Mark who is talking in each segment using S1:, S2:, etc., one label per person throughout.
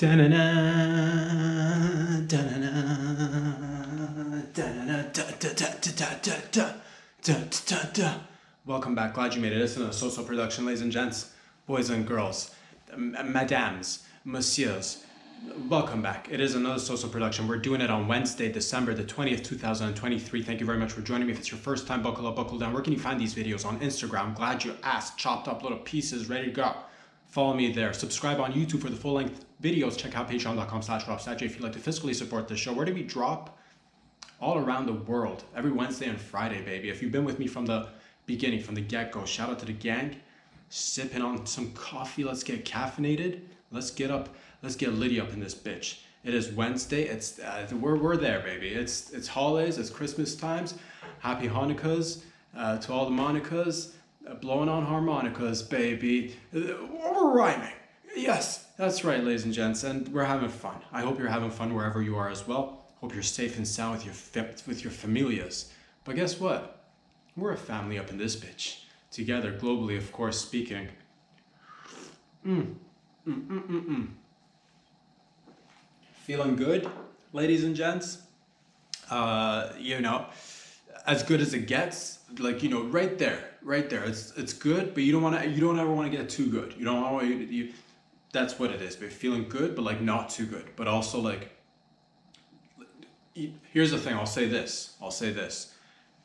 S1: Da-na-na, da-na-na, da-na-na, da-da-da-da-da-da-da-da-da. Welcome back. Glad you made it. This is a social production, ladies and gents, boys and girls, madams, messieurs. Welcome back. It is another social production. We're doing it on Wednesday, December the 20th, 2023. Thank you very much for joining me. If it's your first time, buckle up, buckle down. Where can you find these videos? On Instagram. Glad you asked. Chopped up little pieces, ready to go. Follow me there. Subscribe on YouTube for the full-length videos. Check out patreon.com/dropstaj if you'd like to fiscally support the show. Where do we drop? All around the world. Every Wednesday and Friday, baby. If you've been with me from the beginning, from the get-go, shout out to the gang. Sipping on some coffee. Let's get caffeinated. Let's get up. Let's get litty up in this bitch. It is Wednesday. It's we're there, baby. It's holidays. It's Christmas times. Happy Hanukkahs to all the Monicas. Blowing on harmonicas, baby. We're rhyming. Yes, that's right, ladies and gents, and we're having fun. I hope you're having fun wherever you are as well. Hope you're safe and sound with your familias. But guess what? We're a family up in this bitch. Together, globally, of course, speaking. Feeling good, ladies and gents? As good as it gets, right there. It's good, but you don't ever want to get too good. You don't want to. That's what it is. But feeling good, but not too good. But also here's the thing. I'll say this.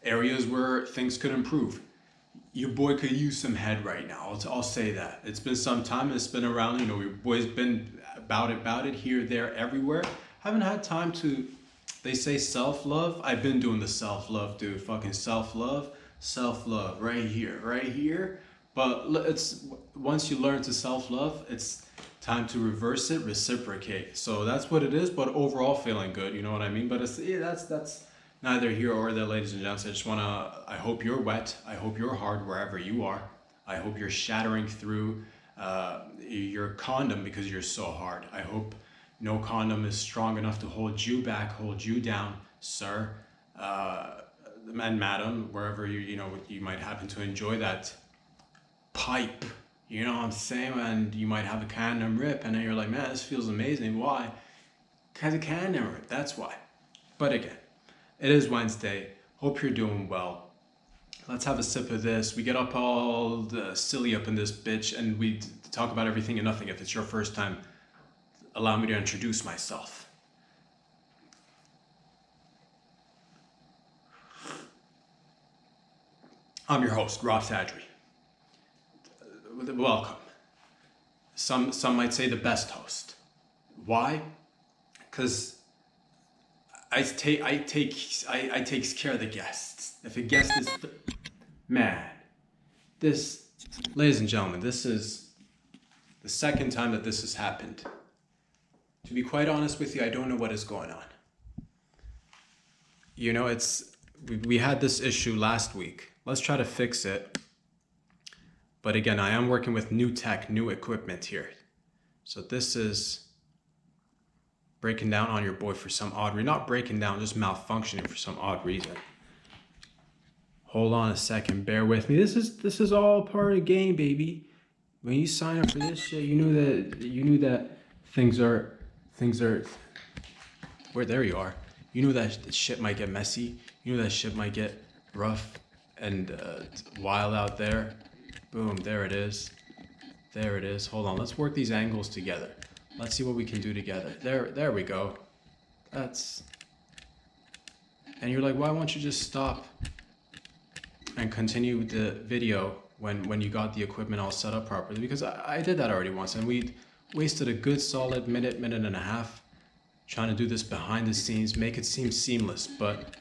S1: Areas where things could improve. Your boy could use some head right now. I'll say that. It's been some time. It's been around. Your boy's been about it here, there, everywhere. Haven't had time to. They say self-love. I've been doing the self-love, dude. Fucking self-love. Self-love right here. But it's once you learn to self-love, it's time to reverse it, reciprocate. So that's what it is. But overall, feeling good. You know what I mean? But that's neither here or there, ladies and gents. I hope you're wet. I hope you're hard wherever you are. I hope you're shattering through your condom because you're so hard. I hope no condom is strong enough to hold you back, hold you down, sir, and madam, wherever you might happen to enjoy that pipe. You know what I'm saying? And you might have a condom rip, and then you're like, man, this feels amazing. Why? Because a condom rip. That's why. But again, it is Wednesday. Hope you're doing well. Let's have a sip of this. We get up all silly up in this bitch, and we talk about everything and nothing. If it's your first time, allow me to introduce myself. I'm your host, Rob Sadri. Welcome. Some might say the best host. Why? Because I take care of the guests. If a guest is ladies and gentlemen, this is the second time that this has happened. To be quite honest with you, I don't know what is going on. We had this issue last week. Let's try to fix it. But again, I am working with new tech, new equipment here. So this is breaking down on your boy for some odd reason. Not breaking down, just malfunctioning for some odd reason. Hold on a second, bear with me. This is all part of the game, baby. When you sign up for this shit, you knew that things are there you are. You knew that shit might get messy. You knew that shit might get rough and wild out there. Boom, there it is. Hold on, let's work these angles together. Let's see what we can do together. There we go. And you're like, why won't you just stop and continue the video when you got the equipment all set up properly? Because I did that already once, and we wasted a good solid minute and a half trying to do this behind the scenes, make it seem seamless. But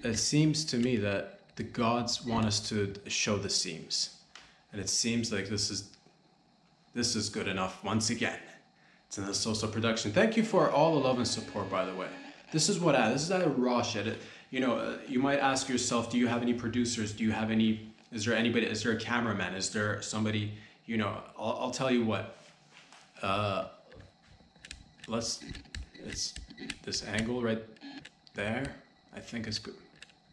S1: it seems to me that the gods want us to show the seams. And it seems like this is good enough once again. It's in the social production. Thank you for all the love and support, by the way. This is that raw shit. You might ask yourself, do you have any producers? Is there anybody? Is there a cameraman? Is there somebody? I'll tell you what. It's this angle right there. I think is good.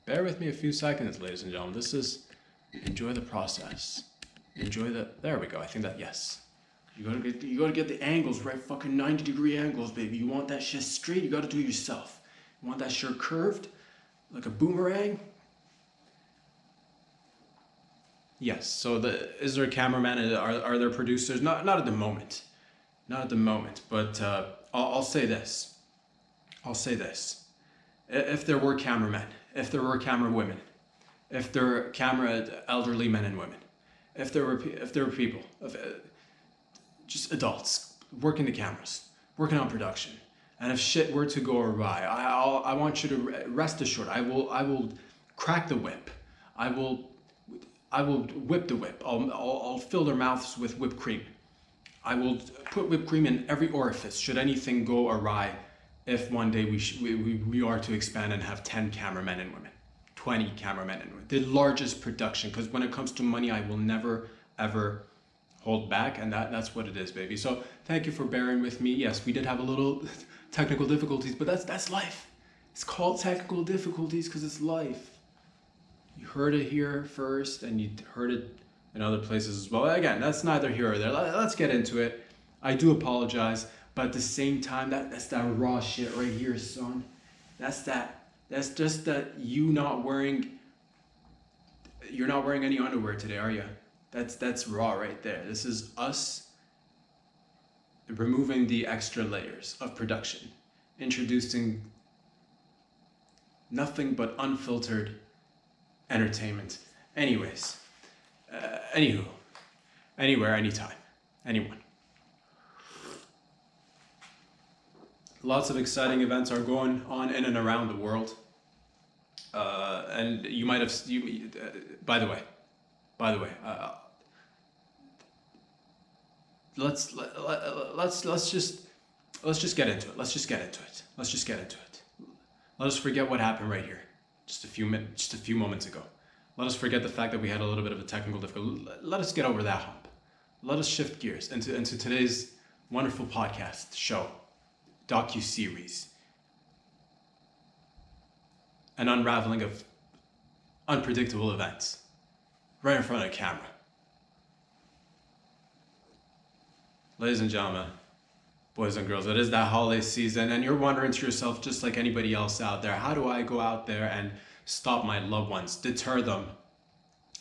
S1: Bear with me a few seconds, ladies and gentlemen. Enjoy the process. There we go. I think that, yes. You gotta get the angles right, fucking 90-degree angles, baby. You want that shit straight, you gotta do it yourself. You want that shirt curved, like a boomerang? Yes. So is there a cameraman? Are there producers? Not at the moment. Not at the moment. But I'll say this. I'll say this. If there were cameramen, if there were camera women, if there were camera elderly men and women, if there were people, just adults working the cameras, working on production, and if shit were to go awry, I want you to rest assured. I will crack the whip. I will whip the whip. I'll fill their mouths with whipped cream. I will put whipped cream in every orifice should anything go awry. If one day we are to expand and have 10 cameramen and women, 20 cameramen and women, the largest production, because when it comes to money, I will never, ever hold back, and that's what it is, baby. So thank you for bearing with me. Yes, we did have a little technical difficulties, but that's life. It's called technical difficulties because it's life. You heard it here first, and you heard it in other places as well. Again, that's neither here or there. Let's get into it. I do apologize. But at the same time, that's that raw shit right here, son. That's just that you're not wearing any underwear today, are you? That's raw right there. This is us removing the extra layers of production, introducing nothing but unfiltered entertainment. Anyways, anywho, anywhere, anytime, anyone. Lots of exciting events are going on in and around the world, and you might have. By the way, let's just get into it. Let's just get into it. Let us forget what happened right here, just a few moments ago. Let us forget the fact that we had a little bit of a technical difficulty. Let us get over that hump. Let us shift gears into today's wonderful podcast show. Docu-series, an unraveling of unpredictable events right in front of the camera. Ladies and gentlemen, boys and girls, it is that holiday season, and you're wondering to yourself, just like anybody else out there, how do I go out there and stop my loved ones, deter them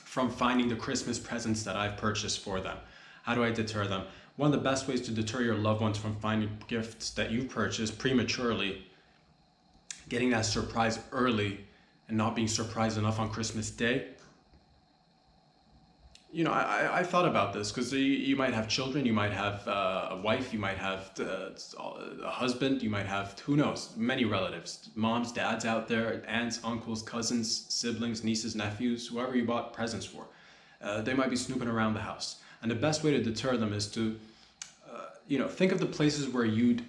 S1: from finding the Christmas presents that I've purchased for them? How do I deter them? One of the best ways to deter your loved ones from finding gifts that you've purchased prematurely, getting that surprise early and not being surprised enough on Christmas Day. You know, I thought about this because you might have children, you might have a wife, you might have a husband, you might have, who knows, many relatives, moms, dads out there, aunts, uncles, cousins, siblings, nieces, nephews, whoever you bought presents for. They might be snooping around the house. And the best way to deter them is to, think of the places where you'd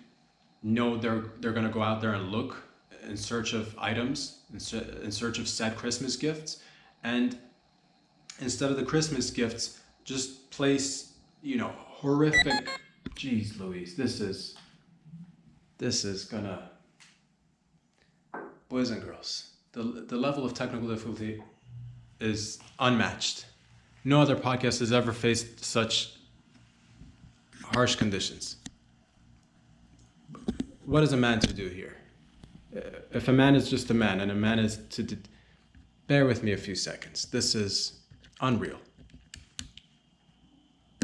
S1: know they're going to go out there and look in search of items, in search of said Christmas gifts. And instead of the Christmas gifts, just place, horrific, geez Louise, this is gonna, boys and girls, the level of technical difficulty is unmatched. No other podcast has ever faced such harsh conditions. What is a man to do here? If a man is just a man, and a man is to... bear with me a few seconds. This is unreal.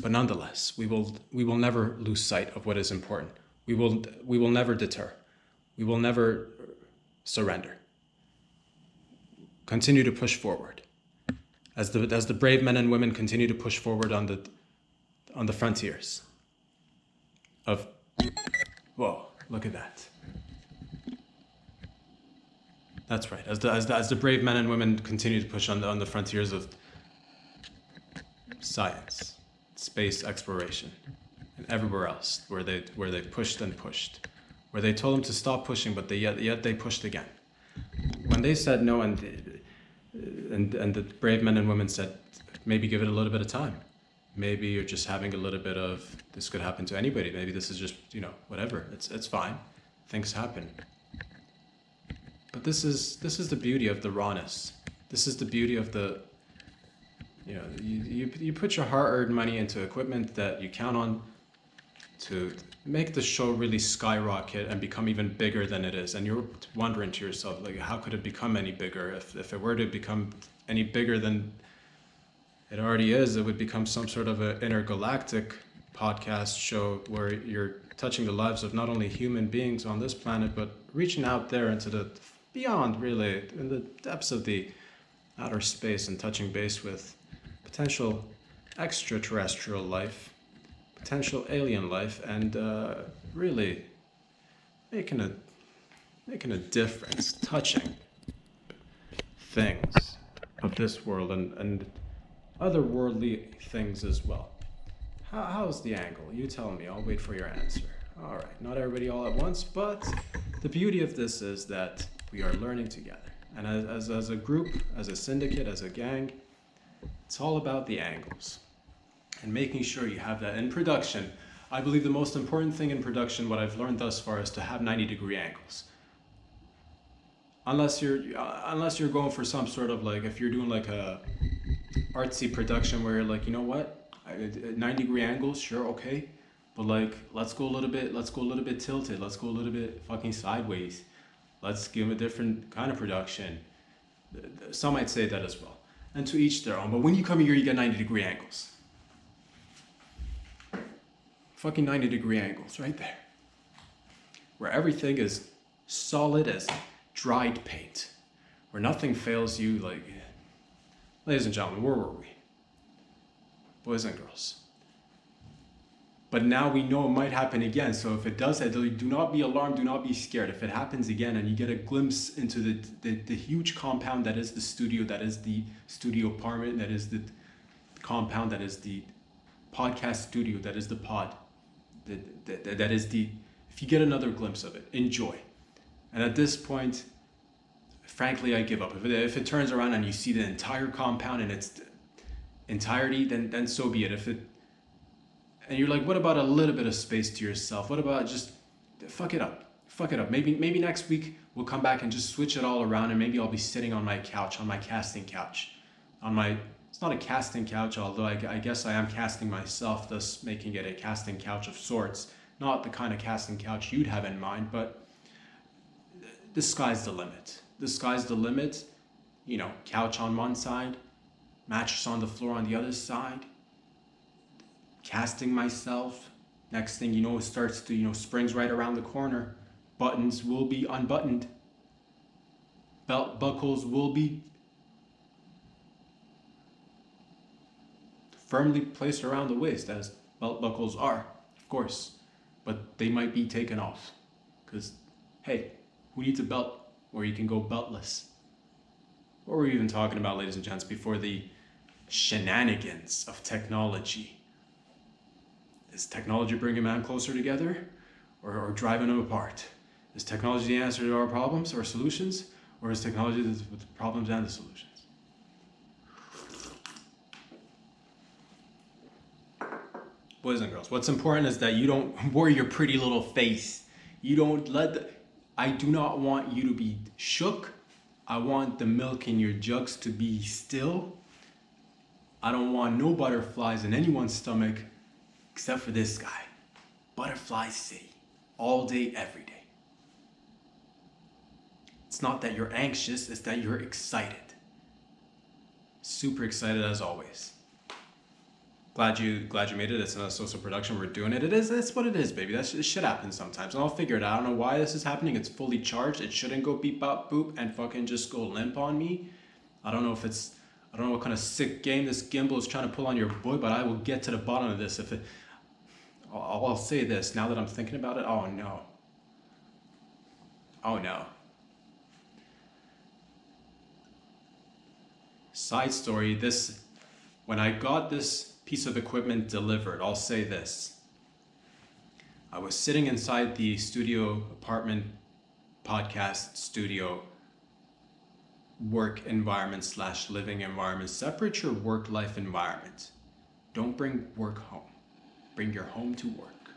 S1: But nonetheless, we will never lose sight of what is important. We will never deter. We will never surrender. Continue to push forward. As the brave men and women continue to push forward on the frontiers of, whoa, look at that. That's right. As the brave men and women continue to push on the frontiers of science, space exploration, and everywhere else where they pushed and pushed, where they told them to stop pushing, but yet they pushed again. When they said no, and the brave men and women said, maybe give it a little bit of time. Maybe you're just having a little bit of, this could happen to anybody. Maybe this is just, whatever. It's fine. Things happen. But this is the beauty of the rawness. This is the beauty of the, you put your hard-earned money into equipment that you count on to make the show really skyrocket and become even bigger than it is. And you're wondering to yourself, like, how could it become any bigger? If it were to become any bigger than it already is, it would become some sort of an intergalactic podcast show where you're touching the lives of not only human beings on this planet, but reaching out there into the beyond, really, in the depths of the outer space and touching base with potential extraterrestrial life, potential alien life, and really making a difference, touching things of this world and otherworldly things as well. How's the angle? You tell me. I'll wait for your answer. All right, not everybody all at once, but the beauty of this is that we are learning together. And as a group, as a syndicate, as a gang, it's all about the angles and making sure you have that in production. I believe the most important thing in production, what I've learned thus far, is to have 90-degree angles. Unless you're going for some sort of, like, if you're doing like a artsy production where you're like, you know what, 90-degree angles, sure, okay, but like, let's go a little bit tilted, let's go a little bit fucking sideways, let's give them a different kind of production. Some might say that as well, and to each their own. But when you come here, you get 90-degree angles. Fucking 90-degree angles right there, where everything is solid as dried paint, where nothing fails you. Like, ladies and gentlemen, where were we? Boys and girls. But now we know it might happen again. So if it does, do not be alarmed, do not be scared. If it happens again and you get a glimpse into the huge compound that is the studio, that is the studio apartment, that is the compound, that is the podcast studio, that is the pod, that is the, if you get another glimpse of it, enjoy. And at this point, frankly, I give up. If it turns around and you see the entire compound in its entirety, then so be it. And you're like, what about a little bit of space to yourself? What about just fuck it up? Maybe next week we'll come back and just switch it all around, and maybe I'll be sitting on my couch, on my casting couch, it's not a casting couch, although I guess I am casting myself, thus making it a casting couch of sorts. Not the kind of casting couch you'd have in mind, but the sky's the limit. The sky's the limit. You know, couch on one side, mattress on the floor on the other side, casting myself. Next thing you know, it starts to, spring's right around the corner. Buttons will be unbuttoned. Belt buckles will be firmly placed around the waist, as belt buckles are, of course. But they might be taken off. Because, hey, who needs a belt where you can go beltless? What were we even talking about, ladies and gents, before the shenanigans of technology? Is technology bringing man closer together, or driving them apart? Is technology the answer to our problems or solutions, or is technology the problems and the solutions? Boys and girls, what's important is that you don't worry your pretty little face. You don't I do not want you to be shook. I want the milk in your jugs to be still. I don't want no butterflies in anyone's stomach except for this guy. Butterflies City. All day, every day. It's not that you're anxious, it's that you're excited. Super excited as always. Glad you made it. It's not a social production. We're doing it. It's what it is, baby. Shit happens sometimes. And I'll figure it out. I don't know why this is happening. It's fully charged. It shouldn't go beep bop boop and fucking just go limp on me. I don't know what kind of sick game this gimbal is trying to pull on your boy, but I will get to the bottom of this. I'll say this now that I'm thinking about it. Oh no. Oh no. Side story, when I got this piece of equipment delivered, I'll say this. I was sitting inside the studio apartment podcast studio work environment / living environment. Separate your work-life environment. Don't bring work home. Bring your home to work,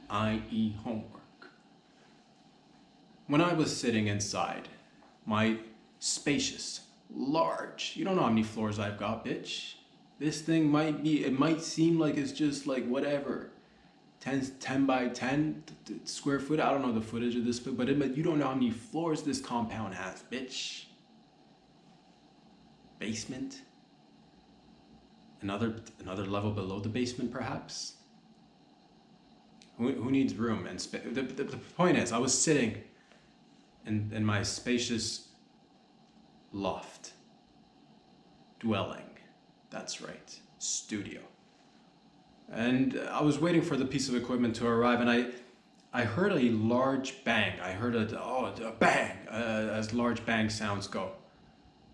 S1: i.e. homework. When I was sitting inside my spacious, large, you don't know how many floors I've got, bitch. This thing might seem like it's just like whatever. 10 by 10 square foot. I don't know the footage of this, but you don't know how many floors this compound has, bitch. Basement. Another level below the basement, perhaps. Who needs room? And the point is, I was sitting in my spacious loft dwelling. That's right, studio. And I was waiting for the piece of equipment to arrive, and I heard a large bang. I heard a bang, as large bang sounds go.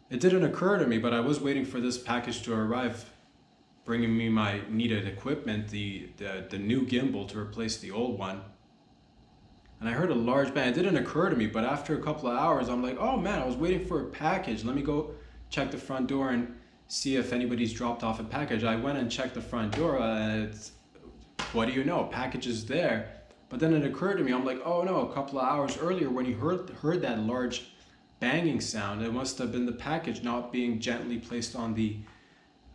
S1: It didn't occur to me, but I was waiting for this package to arrive, bringing me my needed equipment, the new gimbal to replace the old one. And I heard a large bang. It didn't occur to me, but after a couple of hours, I'm like, oh man, I was waiting for a package. Let me go check the front door and see if anybody's dropped off a package. I went and checked the front door, and what do you know, package is there. But then it occurred to me, I'm like, oh no, a couple of hours earlier when you heard that large banging sound, it must have been the package not being gently placed on the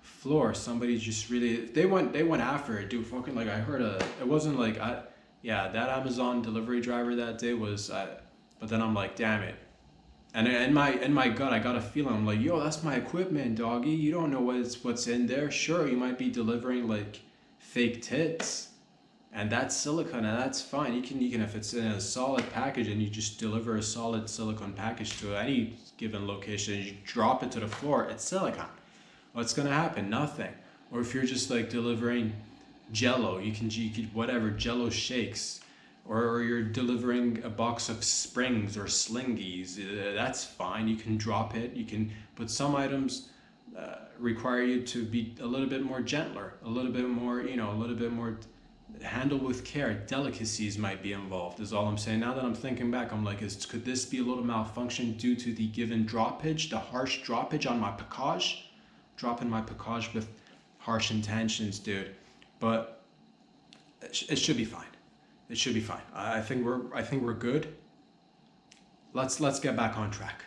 S1: floor. Somebody just really, they went after it, dude. Fucking, like, I heard it wasn't like, yeah, that Amazon delivery driver that day was, but then I'm like, damn it. And in my gut, I got a feeling. I'm like, yo, that's my equipment, doggy. You don't know what's in there. Sure, you might be delivering like fake tits, and that's silicone, and that's fine. You can if it's in a solid package and you just deliver a solid silicone package to any given location, and you drop it to the floor, it's silicone. What's gonna happen? Nothing. Or if you're just like delivering Jello, you can whatever Jello shakes. Or you're delivering a box of springs or slingies, that's fine. You can drop it. But some items require you to be a little bit more gentler, a little bit more, a little bit more handle with care. Delicacies might be involved, is all I'm saying. Now that I'm thinking back, I'm like, could this be a little malfunction due to the given droppage, the harsh droppage on my package? Dropping my package with harsh intentions, dude. But it should be fine. It should be fine. I think we're good. Let's get back on track,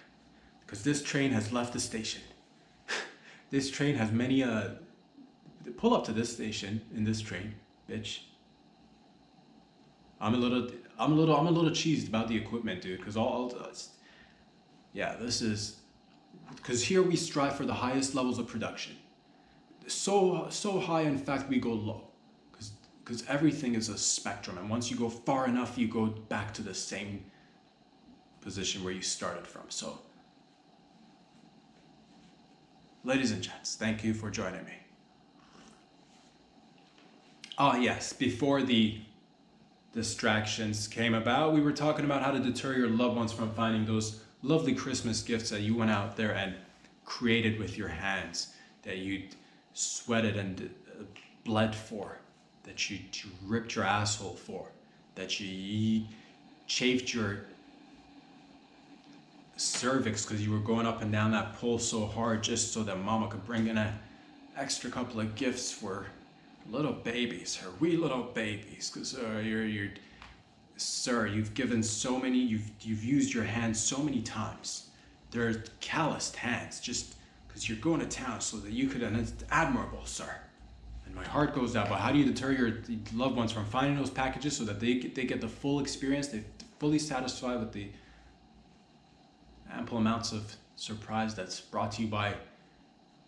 S1: because this train has left the station. This train has many pull up to this station in this train, bitch. I'm a little cheesed about the equipment, dude, because this is because here we strive for the highest levels of production. So high, in fact, we go low. Because everything is a spectrum, and once you go far enough, you go back to the same position where you started from. So, ladies and gents, thank you for joining me. Ah, yes, before the distractions came about, we were talking about how to deter your loved ones from finding those lovely Christmas gifts that you went out there and created with your hands, that you sweated and bled for, that you ripped your asshole for, that you chafed your cervix because you were going up and down that pole so hard just so that mama could bring in an extra couple of gifts for little babies, her wee little babies, because sir, you've given so many, you've used your hands so many times. They're calloused hands just because you're going to town so that you could, and it's admirable, sir. And my heart goes out. But how do you deter your loved ones from finding those packages so that they get the full experience, they're fully satisfied with the ample amounts of surprise that's brought to you by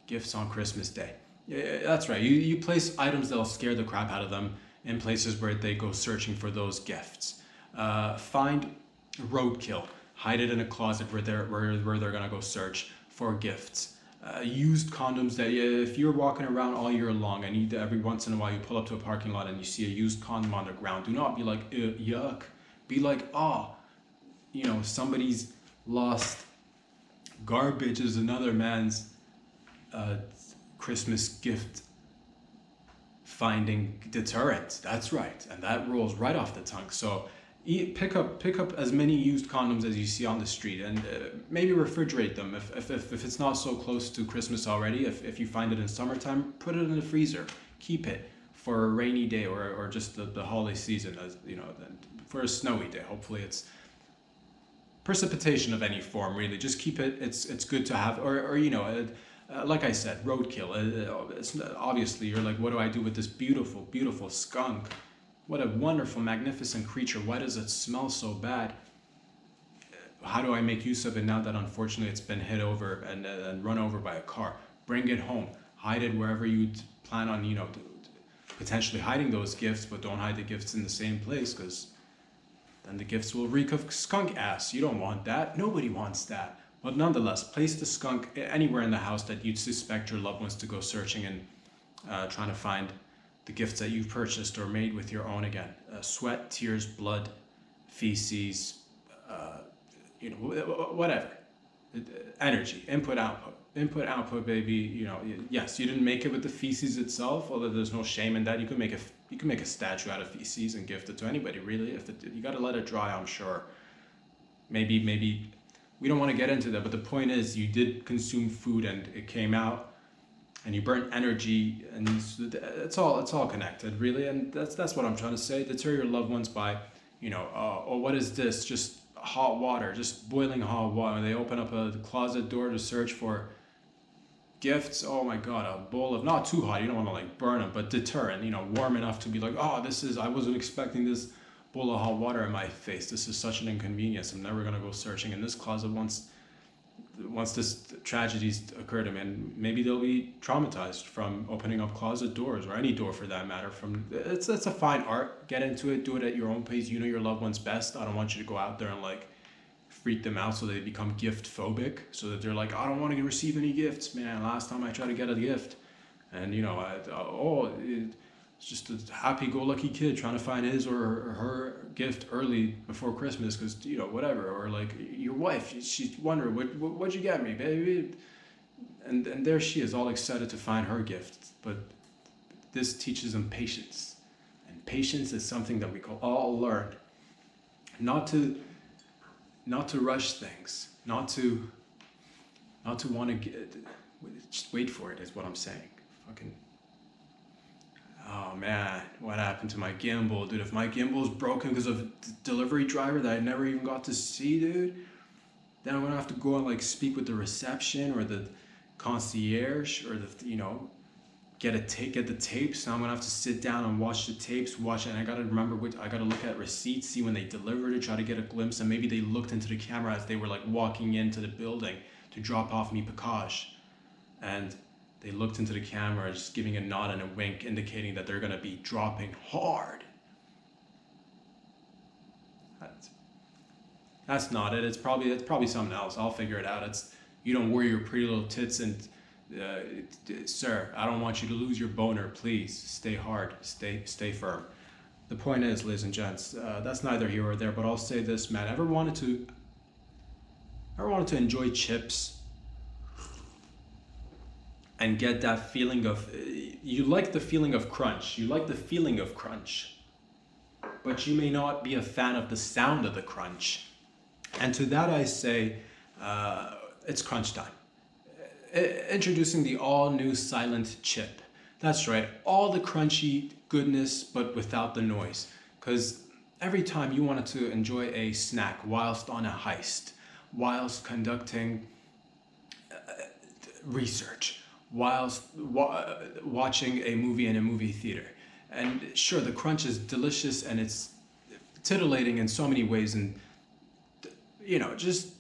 S1: gifts on Christmas Day? Yeah, that's right. You place items that'll scare the crap out of them in places where they go searching for those gifts. Find roadkill, hide it in a closet where they're gonna go search for gifts. Used condoms that if you're walking around all year long and every once in a while you pull up to a parking lot and you see a used condom on the ground, do not be like, yuck. Be like, somebody's lost garbage is another man's Christmas gift finding deterrent. That's right, and that rolls right off the tongue. So pick up as many used condoms as you see on the street, and maybe refrigerate them if it's not so close to Christmas already. If you find it in summertime, put it in the freezer. Keep it for a rainy day or just the holiday season, as for a snowy day. Hopefully it's precipitation of any form, really. Just keep it. It's good to have, like I said, roadkill. It's obviously you're like, what do I do with this beautiful skunk? What a wonderful, magnificent creature. Why does it smell so bad? How do I make use of it now that unfortunately it's been hit over and run over by a car? Bring it home. Hide it wherever you plan on, potentially hiding those gifts, but don't hide the gifts in the same place, because then the gifts will reek of skunk ass. You don't want that. Nobody wants that. But nonetheless, place the skunk anywhere in the house that you'd suspect your loved ones to go searching and trying to find the gifts that you've purchased or made with your own again. Sweat, tears, blood, feces, whatever. Energy, input, output, baby. Yes, you didn't make it with the feces itself, although there's no shame in that. You can make a statue out of feces and gift it to anybody, really. You got to let it dry, I'm sure. Maybe we don't want to get into that, but the point is, you did consume food and it came out, and you burnt energy, and it's all connected, really. And that's what I'm trying to say. Deter your loved ones by, oh, what is this? Just hot water, just boiling hot water. They open up a closet door to search for gifts. Oh my god, a bowl of, not too hot, you don't want to like burn them, but deterrent, warm enough to be like, oh, I wasn't expecting this bowl of hot water in my face. This is such an inconvenience. I'm never gonna go searching in this closet once this tragedy's occurred to me. And maybe they'll be traumatized from opening up closet doors, or any door for that matter. It's a fine art. Get into it, do it at your own pace. You know your loved ones best. I don't want you to go out there and like freak them out so they become gift phobic, so that they're like, I don't want to receive any gifts, man. Last time I tried to get a gift, and it's just a happy-go-lucky kid trying to find his or her gift early before Christmas, because whatever. Or like your wife, she's wondering, what'd you get me, baby? And there she is, all excited to find her gift. But this teaches them patience, and patience is something that we can all learn. Not to rush things, not to want to just wait for it, is what I'm saying. Fucking, oh man, what happened to my gimbal, dude? If my gimbal's broken because of a delivery driver that I never even got to see, dude, then I'm gonna have to go and like speak with the reception or the concierge, or get the tapes. Now I'm gonna have to sit down and watch the tapes, and I gotta remember I gotta look at receipts, see when they delivered it, try to get a glimpse, and maybe they looked into the camera as they were like walking into the building to drop off me package, and they looked into the camera, just giving a nod and a wink, indicating that they're gonna be dropping hard. That's not it. It's probably something else. I'll figure it out. You don't worry your pretty little tits, and sir, I don't want you to lose your boner. Please stay hard, stay firm. The point is, ladies and gents, that's neither here or there, but I'll say this, man. Ever wanted to enjoy chips and get that feeling of, you like the feeling of crunch, but you may not be a fan of the sound of the crunch. And to that I say, it's crunch time. Introducing the all-new silent chip. That's right, all the crunchy goodness, but without the noise. Because every time you wanted to enjoy a snack whilst on a heist, whilst conducting research, whilst watching a movie in a movie theater. And sure, the crunch is delicious and it's titillating in so many ways, and just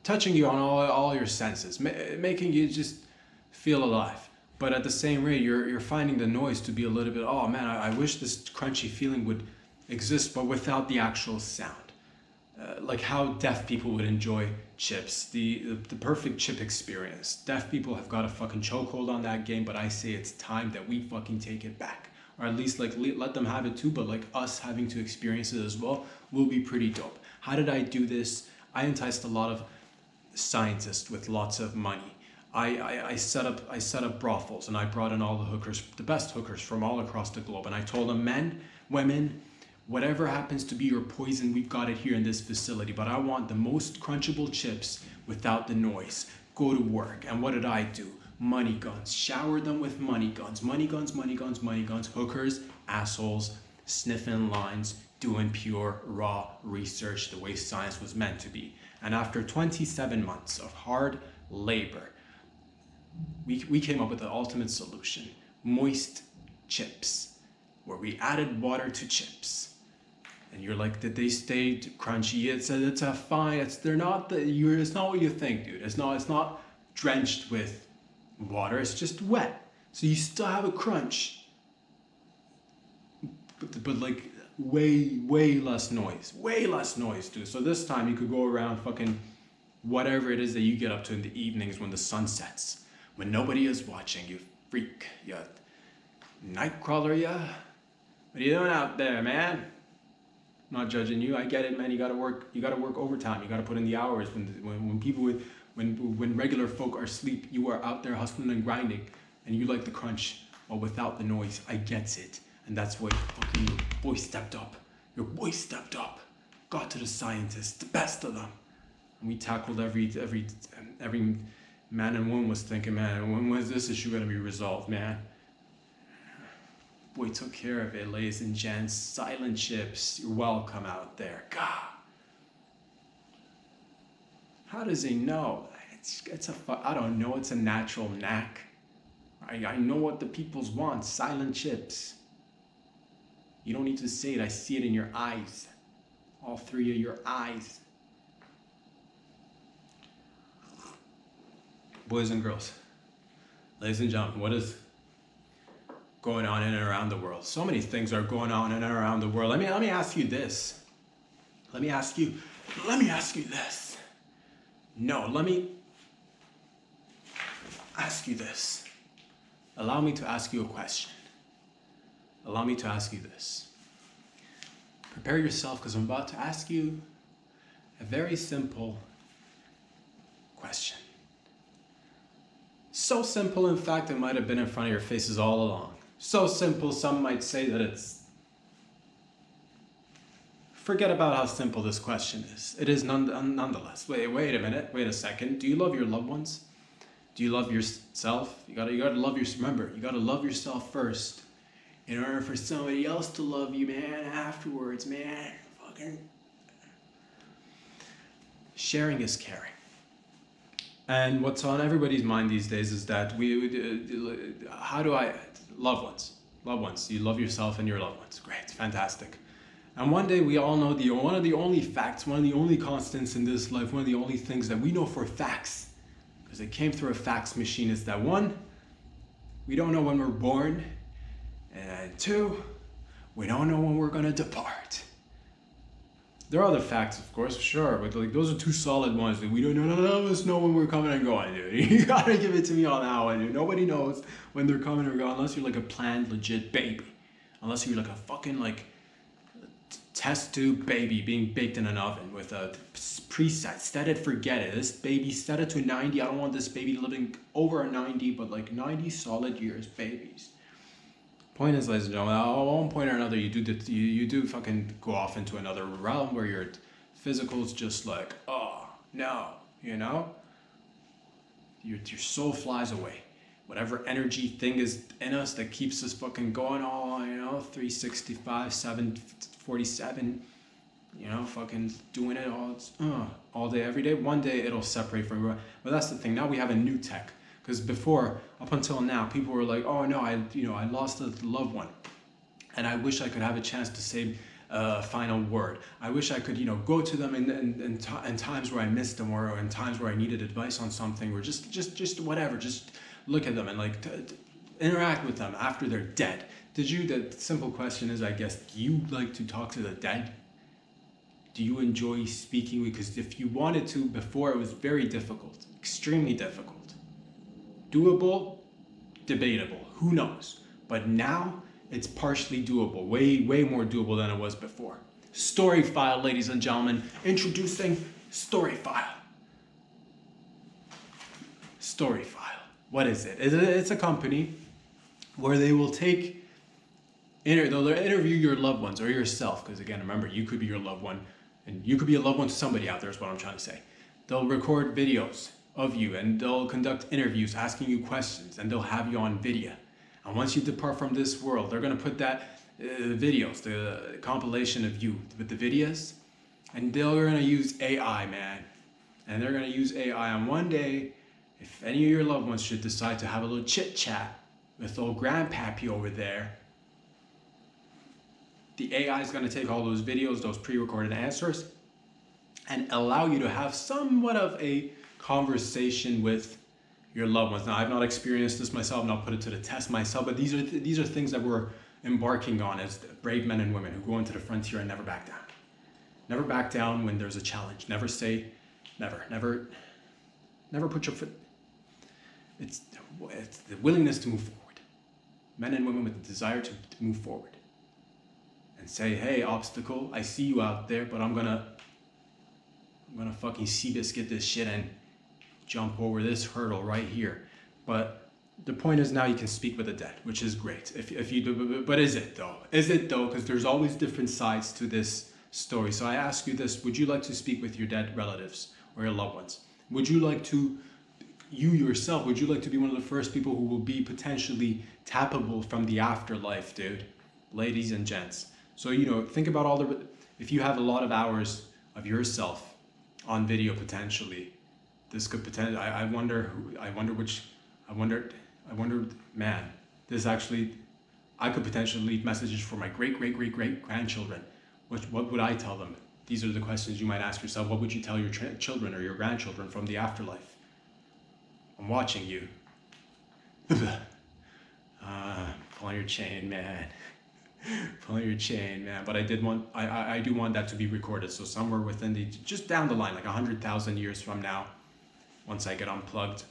S1: touching you on all your senses, making you just feel alive. But at the same rate, you're finding the noise to be a little bit, oh man, I wish this crunchy feeling would exist, but without the actual sound. Like how deaf people would enjoy chips, the perfect chip experience. Deaf people have got a fucking chokehold on that game, but I say it's time that we fucking take it back. Or at least like let them have it too, but like us having to experience it as well will be pretty dope. How did I do this? I enticed a lot of scientists with lots of money. I set up brothels, and I brought in all the hookers, the best hookers from all across the globe, and I told them, men, women, whatever happens to be your poison, we've got it here in this facility, but I want the most crunchable chips without the noise. Go to work. And what did I do? Money guns. Showered them with money guns. Money guns, money guns, money guns. Hookers, assholes, sniffing lines, doing pure, raw research the way science was meant to be. And after 27 months of hard labor, we came up with the ultimate solution. Moist chips. where we added water to chips. And you're like, did they stay crunchy? It's a fine. It's not what you think, dude. It's not drenched with water. It's just wet. So you still have a crunch, but like way less noise, dude. So this time you could go around fucking whatever it is that you get up to in the evenings when the sun sets, when nobody is watching. You freak, you nightcrawler, yeah. What are you doing out there, man? Not judging you. I get it, man. You gotta work overtime. You gotta put in the hours. When regular folk are asleep, you are out there hustling and grinding, and you like the crunch, but without the noise. I gets it, and that's why fucking your boy stepped up. Your boy stepped up, got to the scientists, the best of them, and we tackled every man and woman was thinking, man, when was this issue gonna be resolved, man? Boy took care of it, ladies and gents. Silent chips, you're welcome out there. God. How does he know? I don't know, it's a natural knack. I know what the peoples want, silent chips. You don't need to say it, I see it in your eyes. All three of your eyes. Boys and girls, ladies and gentlemen, what is going on in and around the world? So many things are going on in and around the world. Let me ask you this. Let me ask you this. No, let me ask you this. Allow me to ask you a question. Allow me to ask you this. Prepare yourself, because I'm about to ask you a very simple question. So simple, in fact, it might have been in front of your faces all along. So simple, some might say that it's... Forget about how simple this question is. It is nonetheless. Wait a minute. Wait a second. Do you love your loved ones? Do you love yourself? You gotta love remember, you gotta love yourself first in order for somebody else to love you, man, afterwards, man. Fucking... Sharing is caring. And what's on everybody's mind these days is that loved ones. You love yourself and your loved ones. Great, fantastic. And one day we all know one of the only facts, one of the only constants in this life, one of the only things that we know for facts, because it came through a fax machine, is that one, we don't know when we're born, and two, we don't know when we're gonna depart. There are other facts, of course, sure, but like those are two solid ones that we don't know. None of us know when we're coming and going, dude. You gotta give it to me on that one, dude. Nobody knows when they're coming or going unless you're like a planned, legit baby. Unless you're like a fucking like test tube baby being baked in an oven with a preset. Set it, forget it. This baby, set it to 90. I don't want this baby living over a 90, but like 90 solid years, babies. Point is, ladies and gentlemen, at one point or another, you do fucking go off into another realm where your physical is just like, oh no, you know, your soul flies away. Whatever energy thing is in us that keeps us fucking going all, 365, 747, fucking doing it all day, every day. One day it'll separate from everyone. But that's the thing. Now we have a new tech. Because before, up until now, people were like, oh no, I lost a loved one, and I wish I could have a chance to say a final word. I wish I could, go to them in times where I missed them, or in times where I needed advice on something, or just whatever. Just look at them and like interact with them after they're dead. The simple question is, I guess, do you like to talk to the dead? Do you enjoy speaking? Because if you wanted to before, it was very difficult, extremely difficult. Doable, debatable, who knows? But now it's partially doable, way more doable than it was before. Story File, ladies and gentlemen, introducing Story File. Story File, what is it? It's a company where they will they'll interview your loved ones or yourself, because again, remember, you could be your loved one, and you could be a loved one to somebody out there is what I'm trying to say. They'll record videos of you, and they'll conduct interviews asking you questions, and they'll have you on video. And once you depart from this world, they're going to put that videos, the compilation of you with the videos, and they're going to use AI, man. And they're going to use AI. And one day, if any of your loved ones should decide to have a little chit chat with old grandpappy over there, the AI is going to take all those videos, those pre-recorded answers, and allow you to have somewhat of a conversation with your loved ones. Now, I've not experienced this myself, not put it to the test myself, but these are things that we're embarking on as brave men and women who go into the frontier and never back down. Never back down when there's a challenge. Never say never. Never put your foot. It's the willingness to move forward. Men and women with the desire to move forward. And say, hey, obstacle, I see you out there, but I'm gonna fucking get this shit and jump over this hurdle right here. But the point is now you can speak with the dead, which is great. If you do, but is it though? Is it though? Because there's always different sides to this story. So I ask you this: would you like to speak with your dead relatives or your loved ones? Would you like to, you yourself, would you like to be one of the first people who will be potentially tappable from the afterlife, dude? Ladies and gents. So, think about all if you have a lot of hours of yourself on video potentially, this could potentially, I wonder, man, this actually, I could potentially leave messages for my great grandchildren. What would I tell them? These are the questions you might ask yourself. What would you tell your children or your grandchildren from the afterlife? I'm watching you. Pulling your chain, man. Pulling your chain, man. But I do want that to be recorded. So somewhere within just down the line, like 100,000 years from now, once I get unplugged,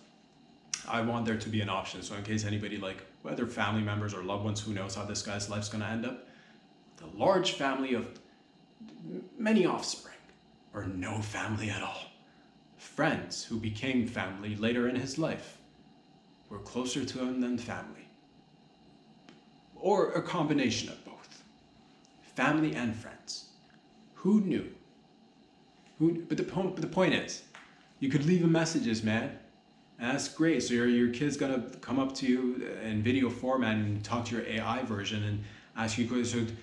S1: I want there to be an option. So in case anybody, like whether family members or loved ones, who knows how this guy's life's going to end up, the large family of many offspring or no family at all, friends who became family later in his life were closer to him than family, or a combination of both, family and friends. Who knew? But the point is, you could leave him messages, man. And that's great. So your kid's gonna come up to you in video format and talk to your AI version and ask you questions. So,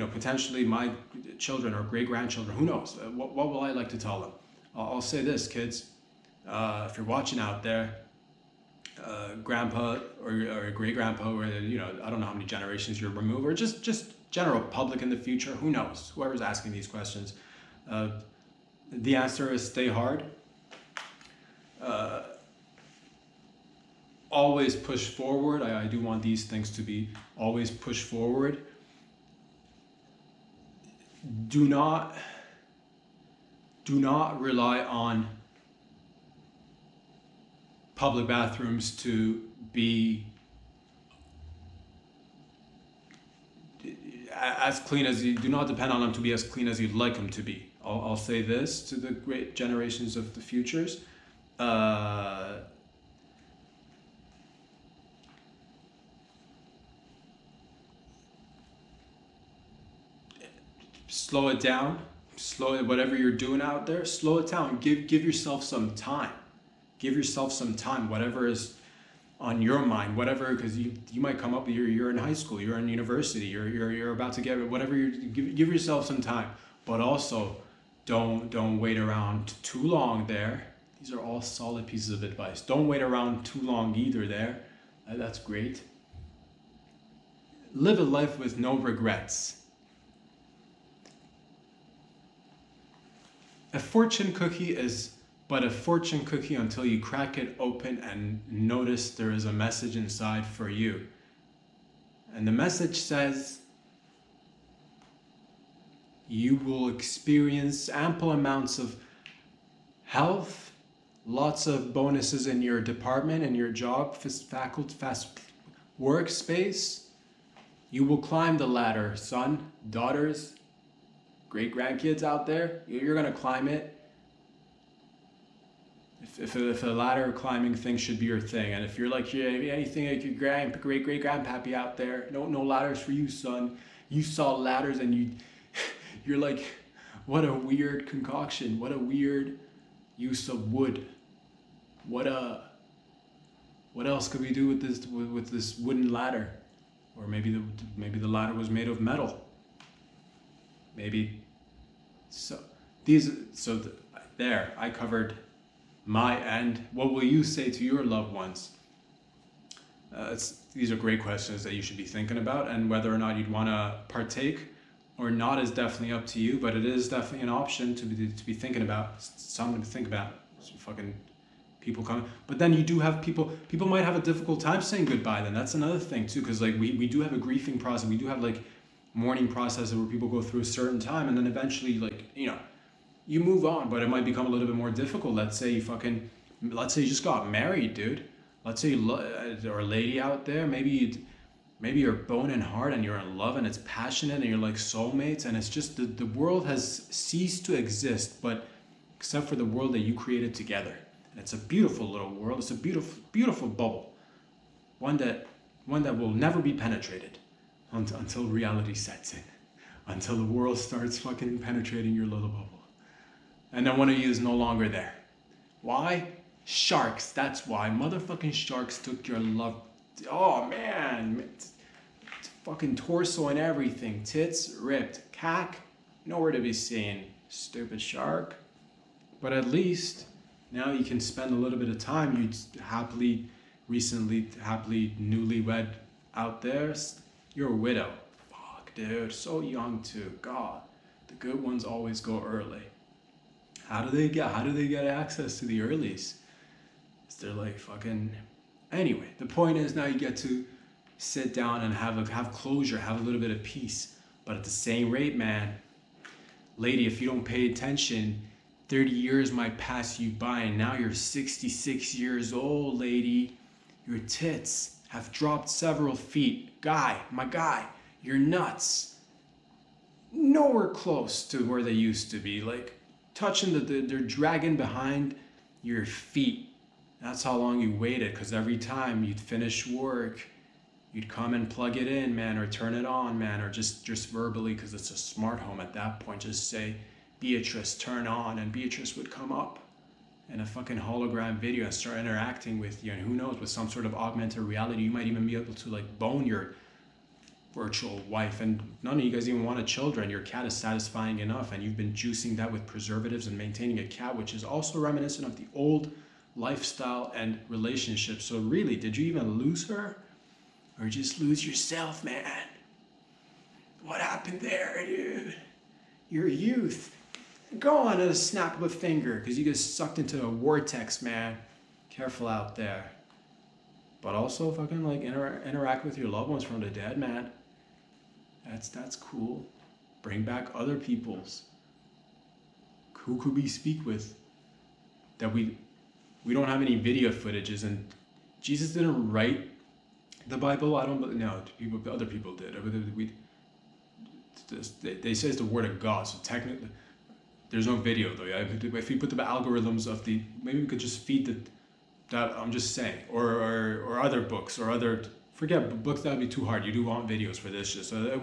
S1: potentially my children or great grandchildren, who knows? What will I like to tell them? I'll say this, kids. If you're watching out there, grandpa or great grandpa, or I don't know how many generations you're removed, or just general public in the future, who knows? Whoever's asking these questions, the answer is stay hard. Always push forward. I do want these things to be always push forward. Do not rely on public bathrooms to be as clean as you, do not depend on them to be as clean as you'd like them to be. I'll say this to the great generations of the futures. Slow it down. Whatever you're doing out there, slow it down. Give yourself some time. Give yourself some time. Whatever is on your mind, whatever, because you might come up. You're in high school. You're in university. You're about to get whatever. Give yourself some time. But also, don't wait around too long there. These are all solid pieces of advice. Don't wait around too long either there. That's great. Live a life with no regrets. A fortune cookie is but a fortune cookie until you crack it open and notice there is a message inside for you. And the message says, you will experience ample amounts of health, lots of bonuses in your department and your job, faculty, fast workspace. You will climb the ladder, son, daughters, great grandkids out there. You're gonna climb it. If a ladder climbing thing should be your thing, and if you're like anything like your great grandpappy out there, no ladders for you, son. You saw ladders and you're like, what a weird concoction. What a weird use of wood. What else could we do with this wooden ladder? Or maybe the ladder was made of metal. Maybe. There I covered my end. What will you say to your loved ones? These are great questions that you should be thinking about, and whether or not you'd want to partake or not is definitely up to you, but it is definitely an option to be thinking about. Something to think about. Some fucking people coming, but then you do have people might have a difficult time saying goodbye. Then that's another thing too, because like we do have a grieving process. We do have like mourning processes where people go through a certain time, and then eventually, like, you know, you move on, but it might become a little bit more difficult. Let's say you just got married, dude. Let's say or a lady out there, maybe you're boning hard and you're in love and it's passionate and you're like soulmates, and it's just the world has ceased to exist, but except for the world that you created together. And it's a beautiful little world. It's a beautiful bubble, one that will never be penetrated until reality sets in, until the world starts fucking penetrating your little bubble, and then one of you is no longer there. Why? Sharks. That's why. Motherfucking sharks took your love. Oh man, fucking torso and everything, tits ripped, cack nowhere to be seen. Stupid shark. But at least now you can spend a little bit of time. You happily newlywed out there. You're a widow. Fuck, dude, so young too. God, the good ones always go early. How do they get access to the earlies? Is there like fucking... Anyway, the point is now you get to sit down and have closure, have a little bit of peace. But at the same rate, man, lady, if you don't pay attention, 30 years might pass you by, and now you're 66 years old, lady. Your tits have dropped several feet. My guy, you're nuts. Nowhere close to where they used to be. Like, touching they're dragging behind your feet. That's how long you waited, because every time you'd finish work, you'd come and plug it in, man, or turn it on, man, or just verbally, because it's a smart home at that point, just say, Beatrice, turn on, and Beatrice would come up in a fucking hologram video and start interacting with you, and who knows, with some sort of augmented reality, you might even be able to like bone your virtual wife, and none of you guys even wanted children. Your cat is satisfying enough, and you've been juicing that with preservatives and maintaining a cat, which is also reminiscent of the old lifestyle and relationship. So really, did you even lose her, or just lose yourself, man? What happened there, dude? Your youth gone at a snap of a finger, because you get sucked into a vortex, man. Careful out there. But also fucking like interact with your loved ones from the dead, man. That's cool. Bring back other people's. Who could we speak with that we don't have any video footages? And Jesus didn't write the Bible. I don't know. Other people did. They say it's the word of God. So technically, there's no video though. Yeah? If we put the algorithms of maybe we could just feed that. I'm just saying, or other books, or other. Forget books. That would be too hard. You do want videos for this shit. So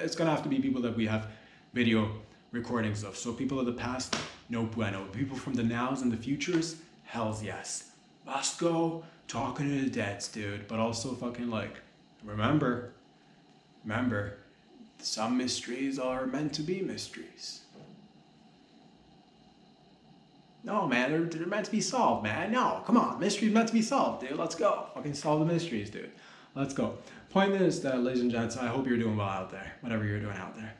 S1: it's gonna have to be people that we have video recordings of. So people of the past, no bueno. People from the nows and the futures, hells yes. Must go talking to the deads, dude. But also fucking like, remember, some mysteries are meant to be mysteries. No, man, they're meant to be solved, man. No, come on, mysteries meant to be solved, dude. Let's go. Fucking solve the mysteries, dude. Let's go. Point is that, ladies and gents, I hope you're doing well out there, whatever you're doing out there.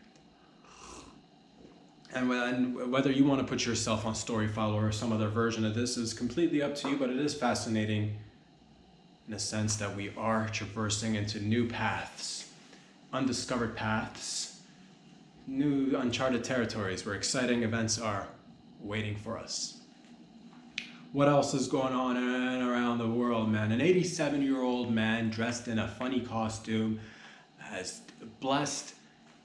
S1: And whether you want to put yourself on Storyfile or some other version of this is completely up to you, but it is fascinating in a sense that we are traversing into new paths, undiscovered paths, new uncharted territories where exciting events are waiting for us. What else is going on around the world, man? An 87-year-old man dressed in a funny costume has blessed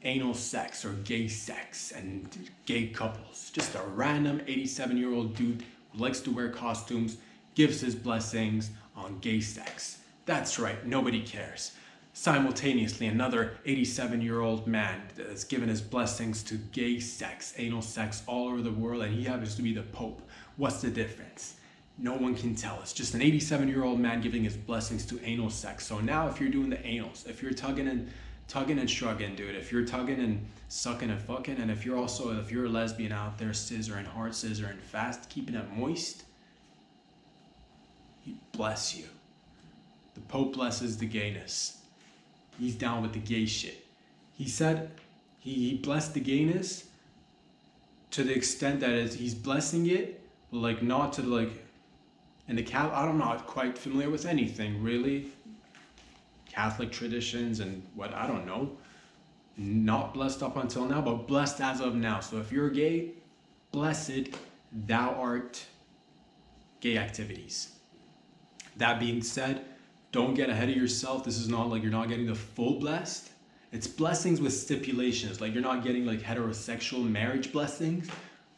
S1: anal sex or gay sex and gay couples. Just a random 87-year-old dude who likes to wear costumes gives his blessings on gay sex. That's right, nobody cares. Simultaneously, another 87-year-old man has given his blessings to gay sex, anal sex all over the world, and he happens to be the Pope. What's the difference? No one can tell us. Just an 87-year-old man giving his blessings to anal sex. So now if you're doing the anals, if you're tugging and shrugging, dude, if you're tugging and sucking and fucking, and if you're a lesbian out there, scissoring, hard scissoring, fast, keeping it moist, he bless you. The Pope blesses the gayness. He's down with the gay shit. He said he blessed the gayness to the extent that he's blessing it, but like not to like, in the I'm not quite familiar with anything really. Catholic traditions and what, I don't know. Not blessed up until now, but blessed as of now. So if you're gay, blessed thou art gay activities. That being said, don't get ahead of yourself. This is not like you're not getting the full blessed. It's blessings with stipulations. Like you're not getting like heterosexual marriage blessings,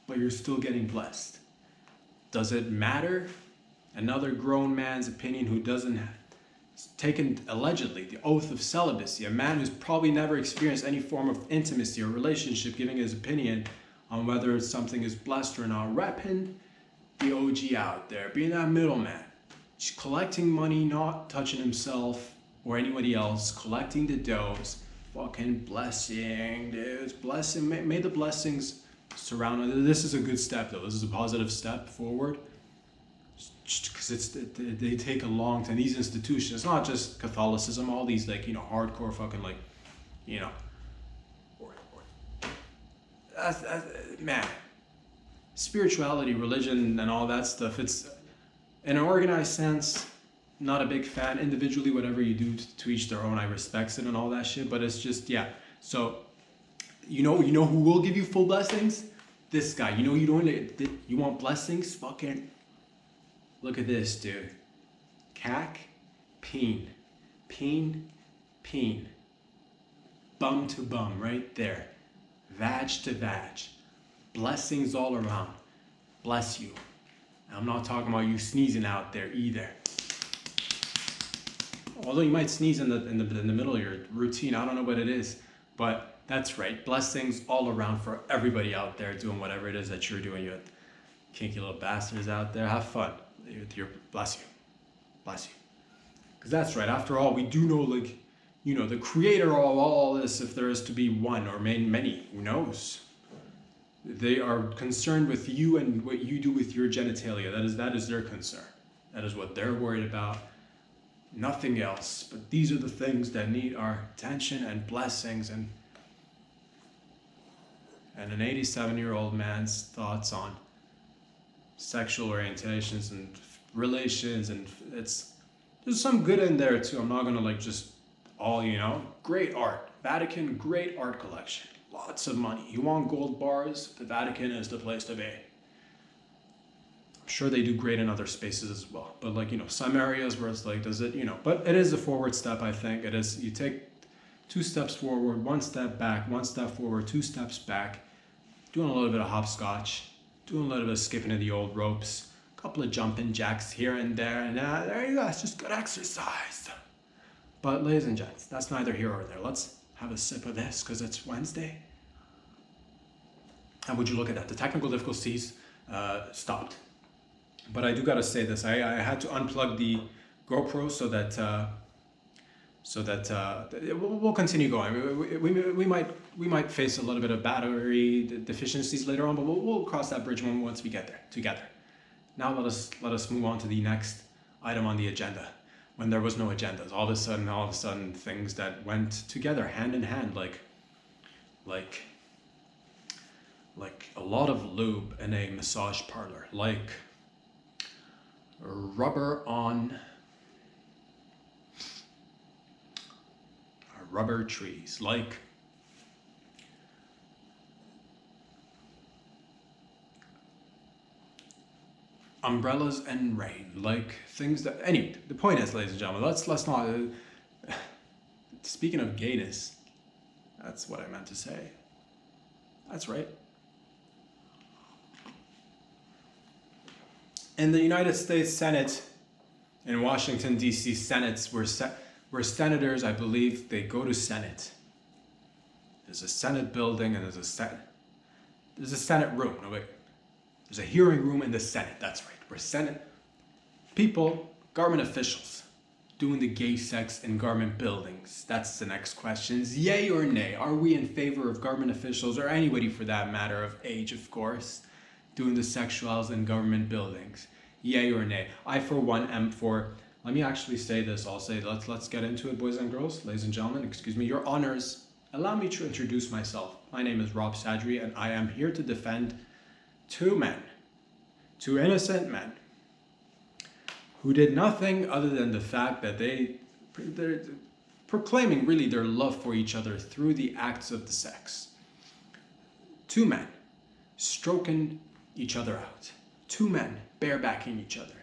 S1: but you're still getting blessed. Does it matter? Another grown man's opinion who doesn't taken allegedly the oath of celibacy, a man who's probably never experienced any form of intimacy or relationship, giving his opinion on whether something is blessed or not, repping the OG out there, being that middleman, just collecting money, not touching himself or anybody else, collecting the doughs, fucking blessing, dudes, blessing, may the blessings surround. This is a good step though. This is a positive step forward. Because they take a long time. These institutions, it's not just Catholicism, all these like, hardcore fucking like, man, spirituality, religion and all that stuff, it's in an organized sense, not a big fan. Individually, whatever you do, to each their own, I respect it and all that shit, but it's just, yeah. So, you know who will give you full blessings? This guy. You want blessings? Fucking look at this, dude. Cack, peen, bum to bum, right there. Vag to vag. Blessings all around. Bless you. I'm not talking about you sneezing out there either. Although you might sneeze in the middle of your routine, I don't know what it is, but that's right. Blessings all around for everybody out there doing whatever it is that you're doing. You kinky little bastards out there, have fun. Bless you. Because that's right. After all, we do know, like, the creator of all this, if there is to be one or many, who knows? They are concerned with you and what you do with your genitalia. That is their concern. That is what they're worried about. Nothing else. But these are the things that need our attention and blessings and an 87-year-old man's thoughts on sexual orientations and relations, and there's some good in there too. I'm not gonna like just all, great art. Vatican, great art collection. Lots of money. You want gold bars? The Vatican is the place to be. I'm sure they do great in other spaces as well. But like, some areas where it's like, does it, but it is a forward step, I think. It is, you take 2 steps forward, 1 step back, 1 step forward, 2 steps back, doing a little bit of hopscotch, doing a little bit of skipping of the old ropes, a couple of jumping jacks here and there, and there you go, it's just good exercise. But ladies and gents, that's neither here or there. Let's have a sip of this, because it's Wednesday. And would you look at that, the technical difficulties stopped. But I do gotta say this, I had to unplug the GoPro so that we'll continue going. We might face a little bit of battery deficiencies later on, but we'll cross that bridge once we get there together. Now let us move on to the next item on the agenda. When there was no agendas, all of a sudden things that went together hand in hand, like a lot of lube in a massage parlor, like rubber on rubber trees, like umbrellas and rain, like things that, anyway, the point is, ladies and gentlemen, let's not, speaking of gayness, that's what I meant to say. That's right. In the United States Senate, in Washington, D.C. Senates, where senators, I believe, they go to Senate. There's a Senate building and there's a Senate room. No, wait. There's a hearing room in the Senate. That's right. Where Senate people, government officials, doing the gay sex in government buildings. That's the next question. Yay or nay? Are we in favor of government officials, or anybody for that matter, of age, of course, doing the sexuals in government buildings? Yay or nay? I, for one, am for. Let me actually say this. I'll say, let's get into it, boys and girls, ladies and gentlemen. Excuse me, your honors, Allow me to introduce myself. My name is Rob Sadri, and I am here to defend two innocent men, who did nothing other than the fact that they're proclaiming really their love for each other through the acts of the sex. Two men stroking each other out. Two men barebacking each other.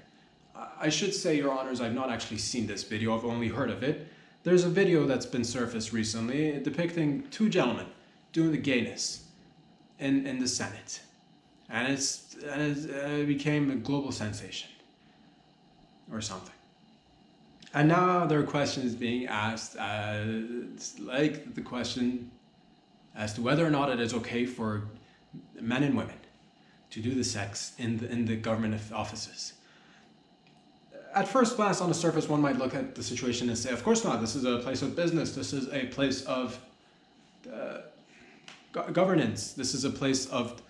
S1: I should say, Your Honors, I've not actually seen this video, I've only heard of it. There's a video that's been surfaced recently depicting two gentlemen doing the gayness in the Senate. And it became a global sensation or something. And now there are questions being asked, like the question as to whether or not it is okay for men and women to do the sex in the government offices. At first glance, on the surface, one might look at the situation and say, of course not, this is a place of business, this is a place of governance, this is a place of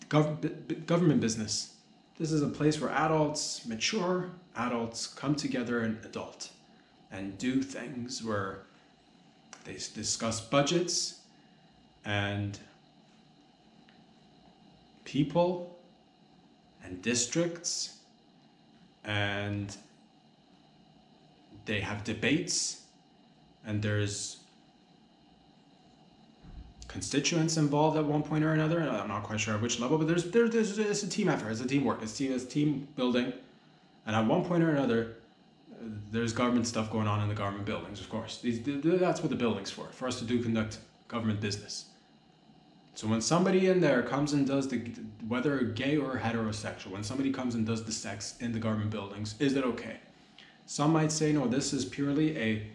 S1: government business. This is a place where mature adults come together and adult and do things where they discuss budgets and people and districts, and they have debates, and there's constituents involved at one point or another. I'm not quite sure at which level, but it's a team effort, it's a teamwork, it's team building, and at one point or another, there's government stuff going on in the government buildings, of course. That's what the building's for us to conduct government business. So when somebody in there comes and does whether gay or heterosexual, when somebody comes and does the sex in the government buildings, is it okay? Some might say, no, this is purely a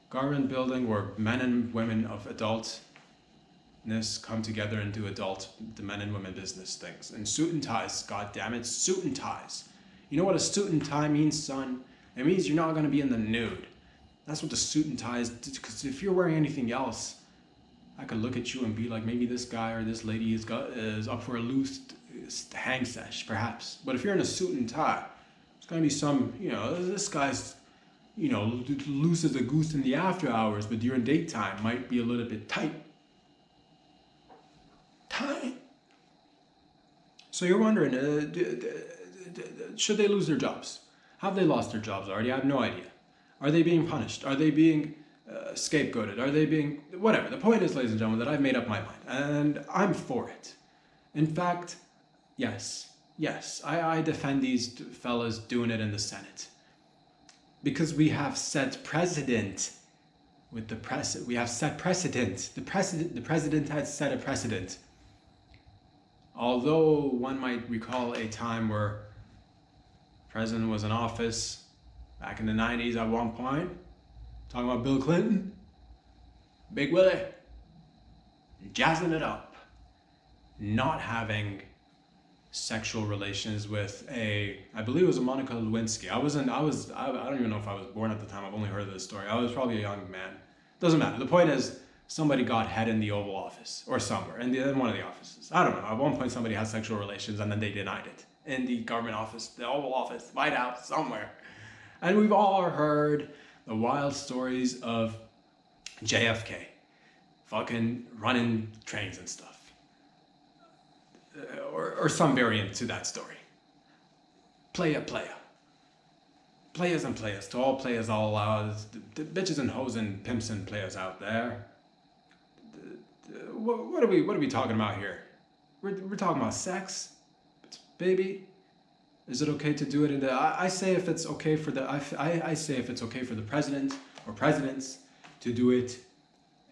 S1: government building where men and women of adultness come together and do the men and women business things. And suit and ties, God damn it, suit and ties. You know what a suit and tie means, son? It means you're not going to be in the nude. That's what the suit and tie is, because if you're wearing anything else, I could look at you and be like, maybe this guy or this lady is up for a loose hang sesh, perhaps. But if you're in a suit and tie, it's going to be some, this guy's, loose as a goose in the after hours, but during daytime might be a little bit tight. So you're wondering, should they lose their jobs? Have they lost their jobs already? I have no idea. Are they being punished? Are they being scapegoated? Are they being... Whatever. The point is, ladies and gentlemen, that I've made up my mind. And I'm for it. In fact, yes, I defend these fellas doing it in the Senate. Because we have set precedent with the press. We have set precedent. The president has set a precedent. Although one might recall a time where the president was in office back in the 90s at one point, talking about Bill Clinton, Big Willie, jazzing it up, not having sexual relations with I believe it was a Monica Lewinsky. I don't even know if I was born at the time. I've only heard of this story. I was probably a young man. Doesn't matter. The point is, somebody got head in the Oval Office or somewhere in one of the offices. I don't know. At one point, somebody had sexual relations and then they denied it in the government office, the Oval Office, White House, somewhere. And we've all heard the wild stories of JFK fucking running trains and stuff. Or some variant to that story. Playa. Players and players. To all players, all the bitches and hoes and pimps and players out there. What are we talking about here? We're talking about sex, baby. Is it okay to do it in the? I say if it's okay for the. I say if it's okay for the president or presidents to do it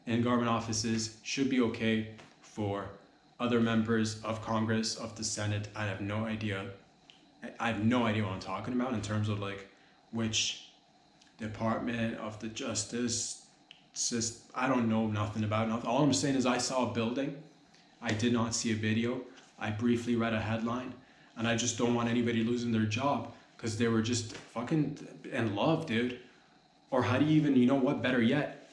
S1: in government offices, should be okay for other members of Congress, of the Senate. I have no idea what I'm talking about in terms of like which department of the justice. I don't know nothing about it. All I'm saying is I saw a building. I did not see a video. I briefly read a headline, and I just don't want anybody losing their job because they were just fucking in love, dude. Or how do you even, better yet,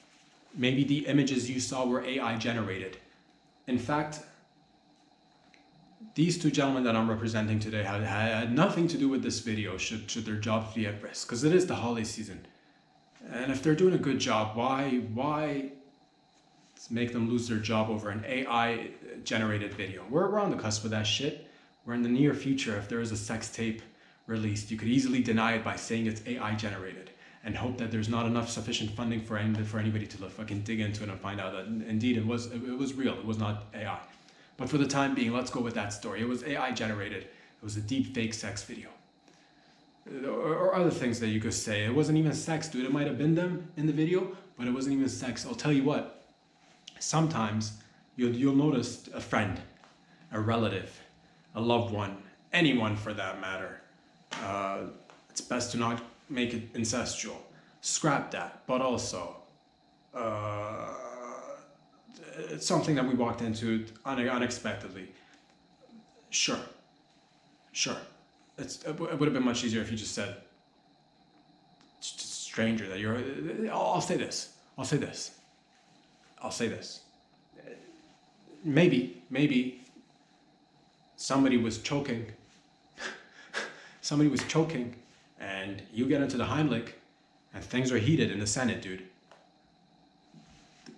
S1: maybe the images you saw were AI generated. In fact, these two gentlemen that I'm representing today had nothing to do with this video should their jobs be at risk, because it is the holiday season. And if they're doing a good job, why make them lose their job over an AI generated video. We're on the cusp of that shit. We're in the near future. If there is a sex tape released, you could easily deny it by saying it's AI generated and hope that there's not enough sufficient funding for anybody to fucking dig into it and find out that indeed it was real. It was not AI. But for the time being, let's go with that story. It was AI generated. It was a deep fake sex video. Or other things that you could say. It wasn't even sex, dude. It might have been them in the video, but it wasn't even sex. I'll tell you what. Sometimes you'll notice a friend, a relative, a loved one, anyone for that matter. It's best to not make it incestual. Scrap that. But also, it's something that we walked into unexpectedly. Sure. It would have been much easier if you just said, stranger, that you're. I'll say this. Maybe somebody was choking. And you get into the Heimlich, and things are heated in the Senate, dude.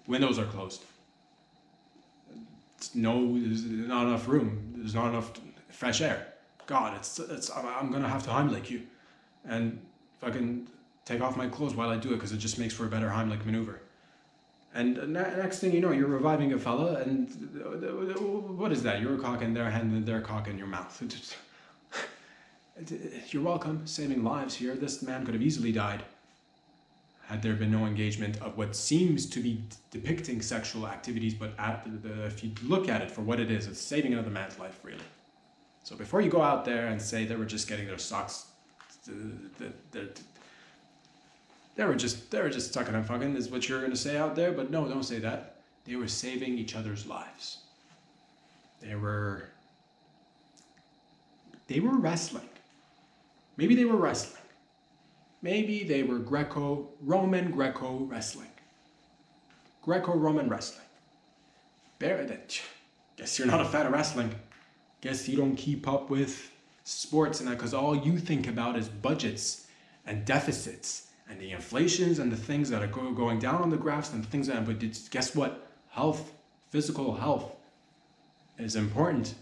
S1: Windows are closed. There's not enough room. There's not enough fresh air. God, I'm gonna have to Heimlich you, and fucking take off my clothes while I do it, because it just makes for a better Heimlich maneuver. And next thing you know, you're reviving a fella, and what is that? You're cocking their hand and their cock in your mouth. You're welcome, saving lives here. This man could have easily died had there been no engagement of what seems to be depicting sexual activities, but if you look at it for what it is, it's saving another man's life, really. So before you go out there and say they were just getting their socks, they were just sucking and fucking is what you're gonna say out there, but no, don't say that. They were saving each other's lives. They were wrestling. Maybe they were wrestling. Maybe they were Greco-Roman wrestling. Greco-Roman wrestling. Guess you're not a fan of wrestling. Guess you don't keep up with sports and that, because all you think about is budgets and deficits and the inflations and the things that are going down on the graphs and things that. But guess what? Health, physical health, is important.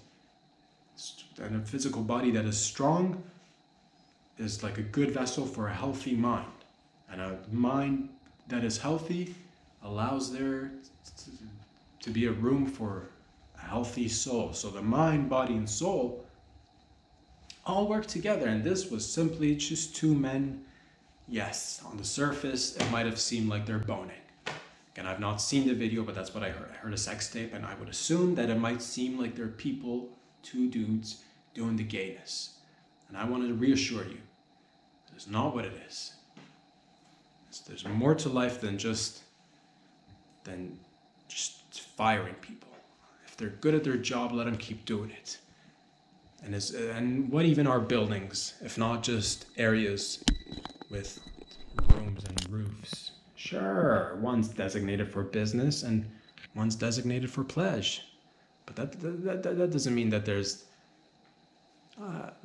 S1: And a physical body that is strong is like a good vessel for a healthy mind. And a mind that is healthy allows there to be a room for a healthy soul. So the mind, body, and soul all work together. And this was simply just two men. Yes, on the surface, it might have seemed like they're boning. Again, I've not seen the video, but that's what I heard. I heard a sex tape, and I would assume that it might seem like they're people, two dudes, doing the gayness. And I wanted to reassure you, that's not what it is. There's more to life than just firing people. If they're good at their job, let them keep doing it. And what even are buildings, if not just areas with rooms and roofs? Sure, one's designated for business and one's designated for pleasure. But that doesn't mean that there's...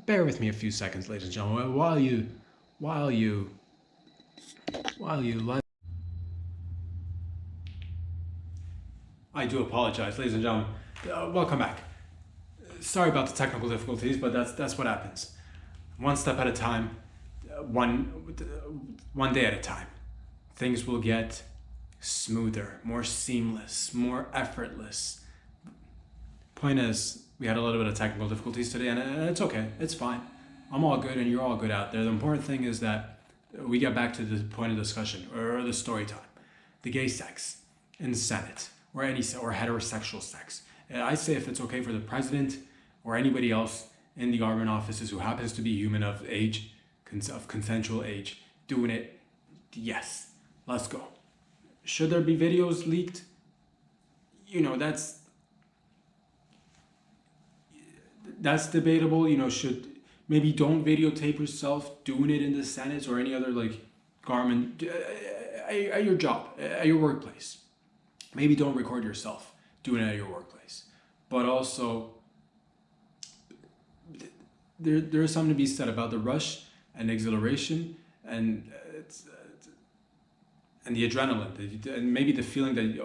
S1: bear with me a few seconds, ladies and gentlemen, while you let... I do apologize, ladies and gentlemen. Welcome back. Sorry about the technical difficulties, but that's what happens. One step at a time, one day at a time. Things will get smoother, more seamless, more effortless. Point is, we had a little bit of technical difficulties today, and it's okay. It's fine. I'm all good, and you're all good out there. The important thing is that we get back to the point of discussion, or the story time. The gay sex in the Senate, or heterosexual sex. And I say if it's okay for the president or anybody else in the government offices who happens to be human of age, of consensual age, doing it, yes, let's go. Should there be videos leaked? You know, that's debatable. You know, maybe don't videotape yourself doing it in the Senate or any other government at your job, at your workplace. Maybe don't record yourself doing it at your workplace. But also, there is something to be said about the rush and exhilaration, and and the adrenaline, and maybe the feeling that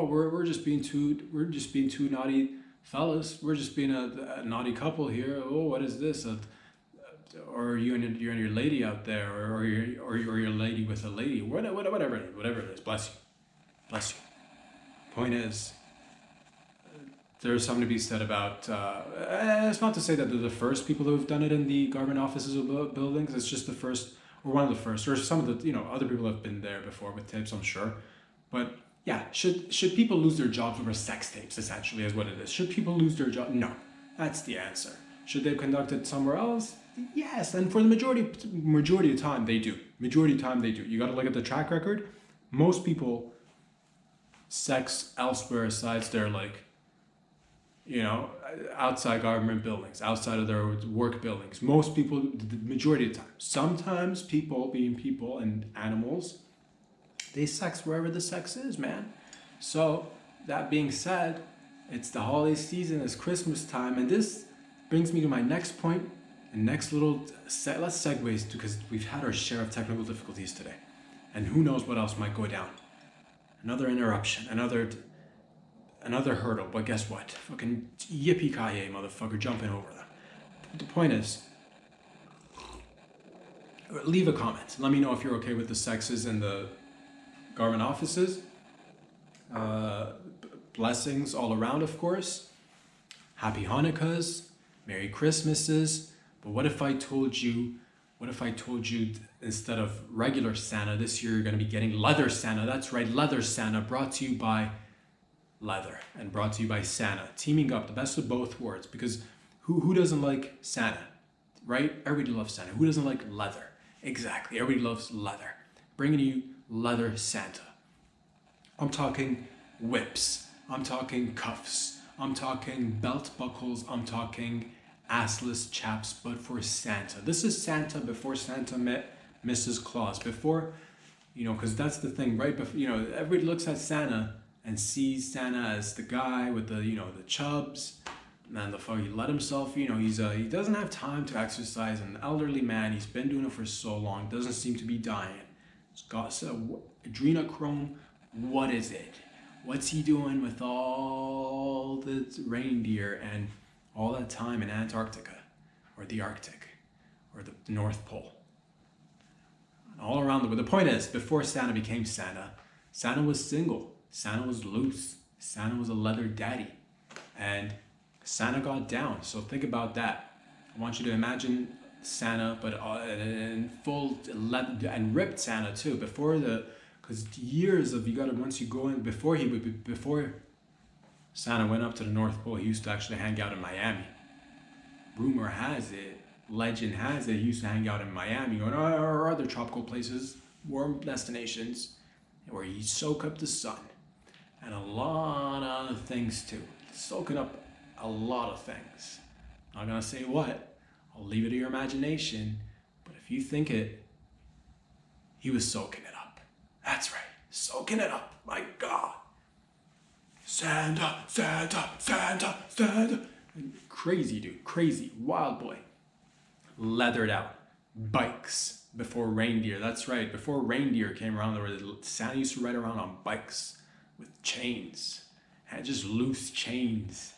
S1: we're just being too naughty fellas, we're just being a naughty couple here. Oh, what is this? Or you and your lady out there, or your lady with a lady, whatever it is. Bless you. Point is, there's something to be said about. It's not to say that they're the first people who have done it in the government offices of buildings. It's just the first, or one of the first, or some of the other people have been there before with tips, I'm sure. But yeah, should people lose their jobs over sex tapes? Essentially, is what it is. Should people lose their job? No, that's the answer. Should they conduct it somewhere else? Yes, and for the majority of the time they do. Majority of the time they do. You got to look at the track record. Most people sex elsewhere besides their outside government buildings, outside of their work buildings. Most people, the majority of the time. Sometimes people, being people and animals, they sex wherever the sex is, man. So that being said, it's the holiday season, it's Christmas time, and this brings me to my next point and next little let's segue, because we've had our share of technical difficulties today, and who knows what else might go down. Another interruption, another hurdle, but guess what? Fucking yippee-ki-yay, motherfucker, jumping over them. The point is, leave a comment. Let me know if you're okay with the sexes in the government offices. Blessings all around, of course. Happy Hanukkahs, Merry Christmases. But what if I told you instead of regular Santa, this year you're going to be getting leather Santa. That's right, leather Santa, brought to you by leather and brought to you by Santa. Teaming up, the best of both worlds, because who doesn't like Santa, right? Everybody loves Santa. Who doesn't like leather? Exactly, everybody loves leather. Bringing you leather Santa. I'm talking whips. I'm talking cuffs. I'm talking belt buckles. I'm talking assless chaps, but for Santa. This is Santa before Santa met Mrs. Claus. Before, because that's the thing, right? Before, everybody looks at Santa and sees Santa as the guy with the chubs, and the fuck, he let himself, he doesn't have time to exercise, an elderly man, he's been doing it for so long, doesn't seem to be dying. He's got adrenochrome, what is it? What's he doing with all the reindeer and all that time in Antarctica, or the Arctic, or the North Pole? And all around the point is, before Santa became Santa, Santa was single, Santa was loose, Santa was a leather daddy, and Santa got down. So think about that. I want you to imagine Santa, but in full leather, and ripped Santa too, because years of, once you go in, before Santa went up to the North Pole, he used to actually hang out in Miami. Rumor has it, legend has it, he used to hang out in Miami or other tropical places, warm destinations, where he soak up the sun. And a lot of other things too. Soaking up a lot of things. Not gonna say what, I'll leave it to your imagination, but if you think it, he was soaking it up. That's right, soaking it up, my God. Santa, Santa, Santa, Santa. Crazy dude, crazy, wild boy. Leathered out, bikes before reindeer. That's right, before reindeer came around, Santa used to ride around on bikes with chains, and just loose chains.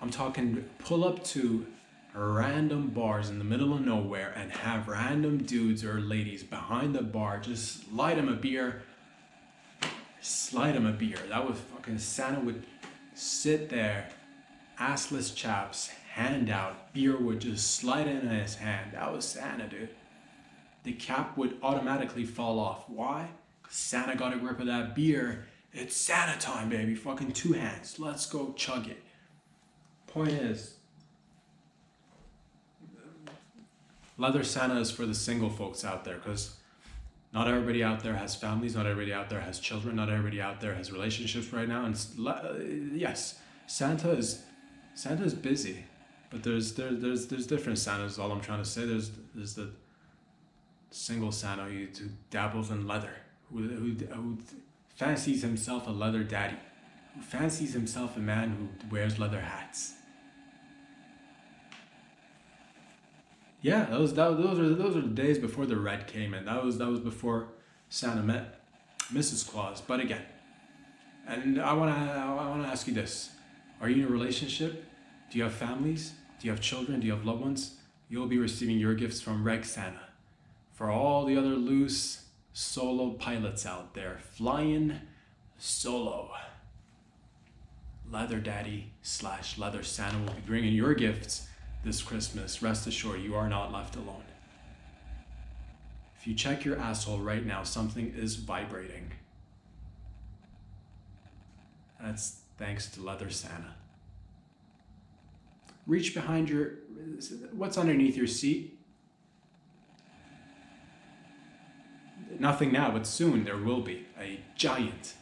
S1: I'm talking pull up to random bars in the middle of nowhere and have random dudes or ladies behind the bar just slide him a beer. That was fucking, Santa would sit there, assless chaps, hand out, beer would just slide in his hand. That was Santa, dude. The cap would automatically fall off. Why? Because Santa got a grip of that beer. It's Santa time, baby. Fucking 2 hands. Let's go chug it. Point is, leather Santa is for the single folks out there, because not everybody out there has families, not everybody out there has children, not everybody out there has relationships right now. And yes, Santa is busy, but there's different Santas. All I'm trying to say, there's the single Santa who dabbles in leather, who fancies himself a leather daddy, who fancies himself a man who wears leather hats. Yeah, those are the days before the red came in. That was before Santa met Mrs. Claus. But again, and I wanna ask you this: are you in a relationship? Do you have families? Do you have children? Do you have loved ones? You'll be receiving your gifts from Reg Santa. For all the other loose solo pilots out there, flying solo, Leather Daddy / Leather Santa will be bringing your gifts this Christmas. Rest assured, you are not left alone. If you check your asshole right now, something is vibrating. That's thanks to Leather Santa. Reach behind what's underneath your seat? Nothing now, but soon there will be a giant,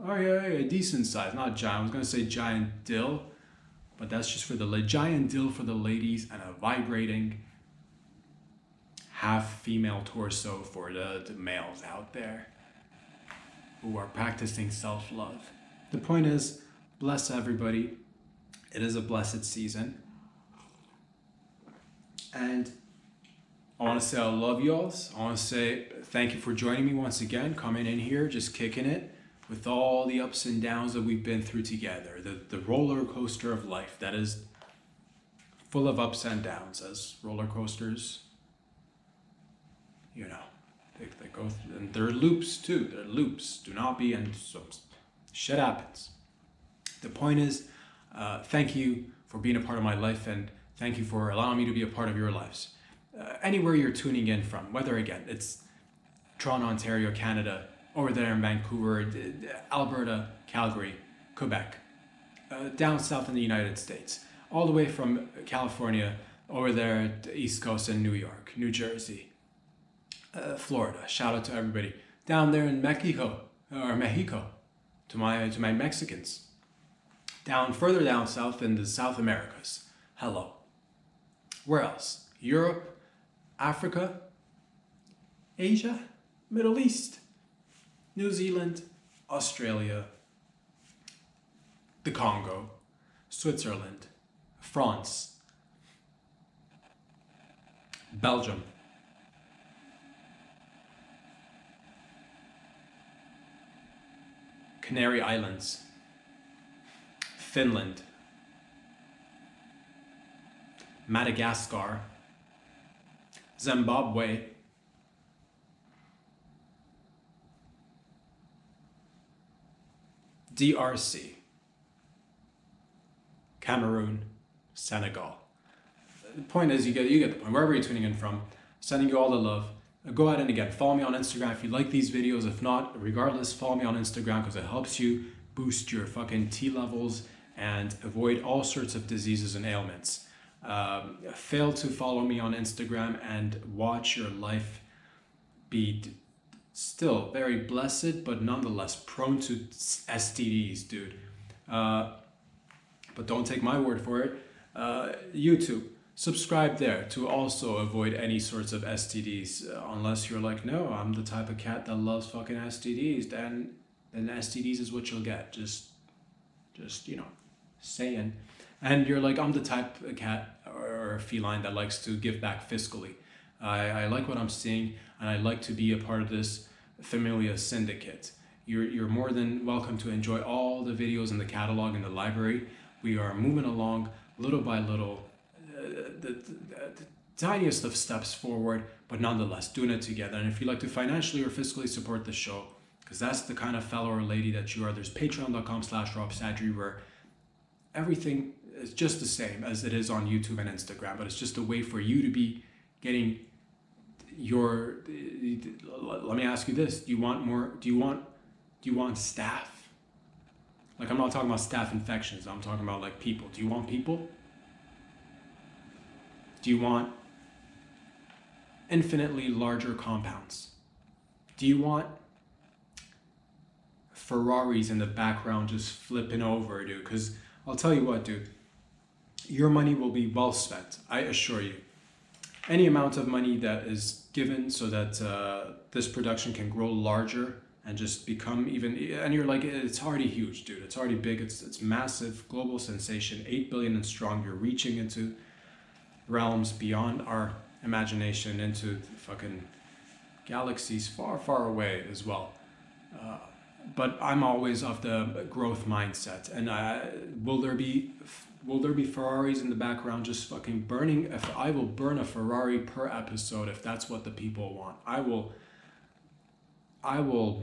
S1: oh yeah, a decent size, not giant, I was gonna say giant dill, but that's just for the giant dill for the ladies, and a vibrating half female torso for the males out there who are practicing self-love. The point is, bless everybody. It is a blessed season. And I want to say I love y'all. I want to say thank you for joining me once again, coming in here, just kicking it with all the ups and downs that we've been through together. The roller coaster of life that is full of ups and downs, as roller coasters, you know, they go through, and there are loops too. There are loops. Do not be, and so shit happens. The point is, thank you for being a part of my life, and thank you for allowing me to be a part of your lives. Anywhere you're tuning in from, whether again it's Toronto, Ontario, Canada, over there in Vancouver, Alberta, Calgary, Quebec, down south in the United States, all the way from California over there at the East Coast in New York, New Jersey, Florida. Shout out to everybody down there in Mexico, to my Mexicans. Further down south in the South Americas. Hello. Where else? Europe, Africa, Asia, Middle East, New Zealand, Australia, the Congo, Switzerland, France, Belgium, Canary Islands, Finland, Madagascar, Zimbabwe, DRC, Cameroon, Senegal. The point is, you get the point. Wherever you're tuning in from, sending you all the love. Go ahead and again, follow me on Instagram if you like these videos. If not, regardless, follow me on Instagram because it helps you boost your fucking T levels and avoid all sorts of diseases and ailments. Fail to follow me on Instagram and watch your life be still very blessed, but nonetheless prone to STDs, dude. But don't take my word for it. YouTube, subscribe there to also avoid any sorts of STDs, unless you're like, no, I'm the type of cat that loves fucking STDs, then STDs is what you'll get. Just you know, saying. And you're like, I'm the type of cat or a feline that likes to give back fiscally. I like what I'm seeing, and I like to be a part of this Familia syndicate. You're more than welcome to enjoy all the videos in the catalog in the library. We are moving along little by little, the tiniest of steps forward, but nonetheless doing it together. And if you'd like to financially or fiscally support the show, because that's the kind of fellow or lady that you are, there's patreon.com/robsadri, where everything is just the same as it is on YouTube and Instagram, but it's just a way for you to be getting your, let me ask you this, do you want staff? Like, I'm not talking about staph infections, I'm talking about like people. Do you want people? Do you want infinitely larger compounds? Do you want Ferraris in the background just flipping over, dude? Because I'll tell you what, dude, your money will be well spent, I assure you. Any amount of money that is given so that this production can grow larger and just become even, and you're like, it's already huge, dude. It's already big. It's massive, global sensation, 8 billion and strong. You're reaching into realms beyond our imagination, into fucking galaxies far, far away as well. But I'm always of the growth mindset. And will there be Ferraris in the background just fucking burning? If I will burn a Ferrari per episode, if that's what the people want, I will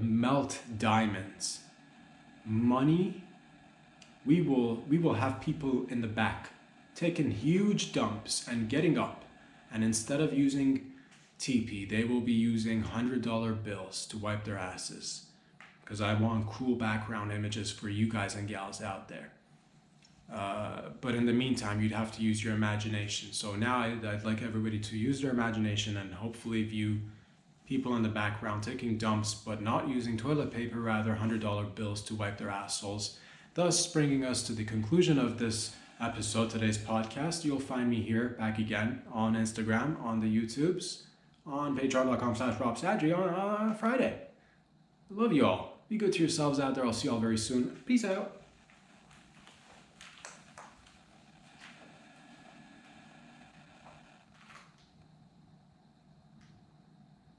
S1: melt diamonds. Money. We will have people in the back taking huge dumps and getting up, and instead of using TP, they will be using $100 bills to wipe their asses. Because I want cool background images for you guys and gals out there. But in the meantime, you'd have to use your imagination. So now I'd like everybody to use their imagination and hopefully view people in the background taking dumps, but not using toilet paper, rather $100 bills to wipe their assholes. Thus bringing us to the conclusion of this episode, today's podcast. You'll find me here back again on Instagram, on the YouTubes, on patreon.com/RobSadri on Friday. I love you all. Be good to yourselves out there. I'll see you all very soon. Peace out.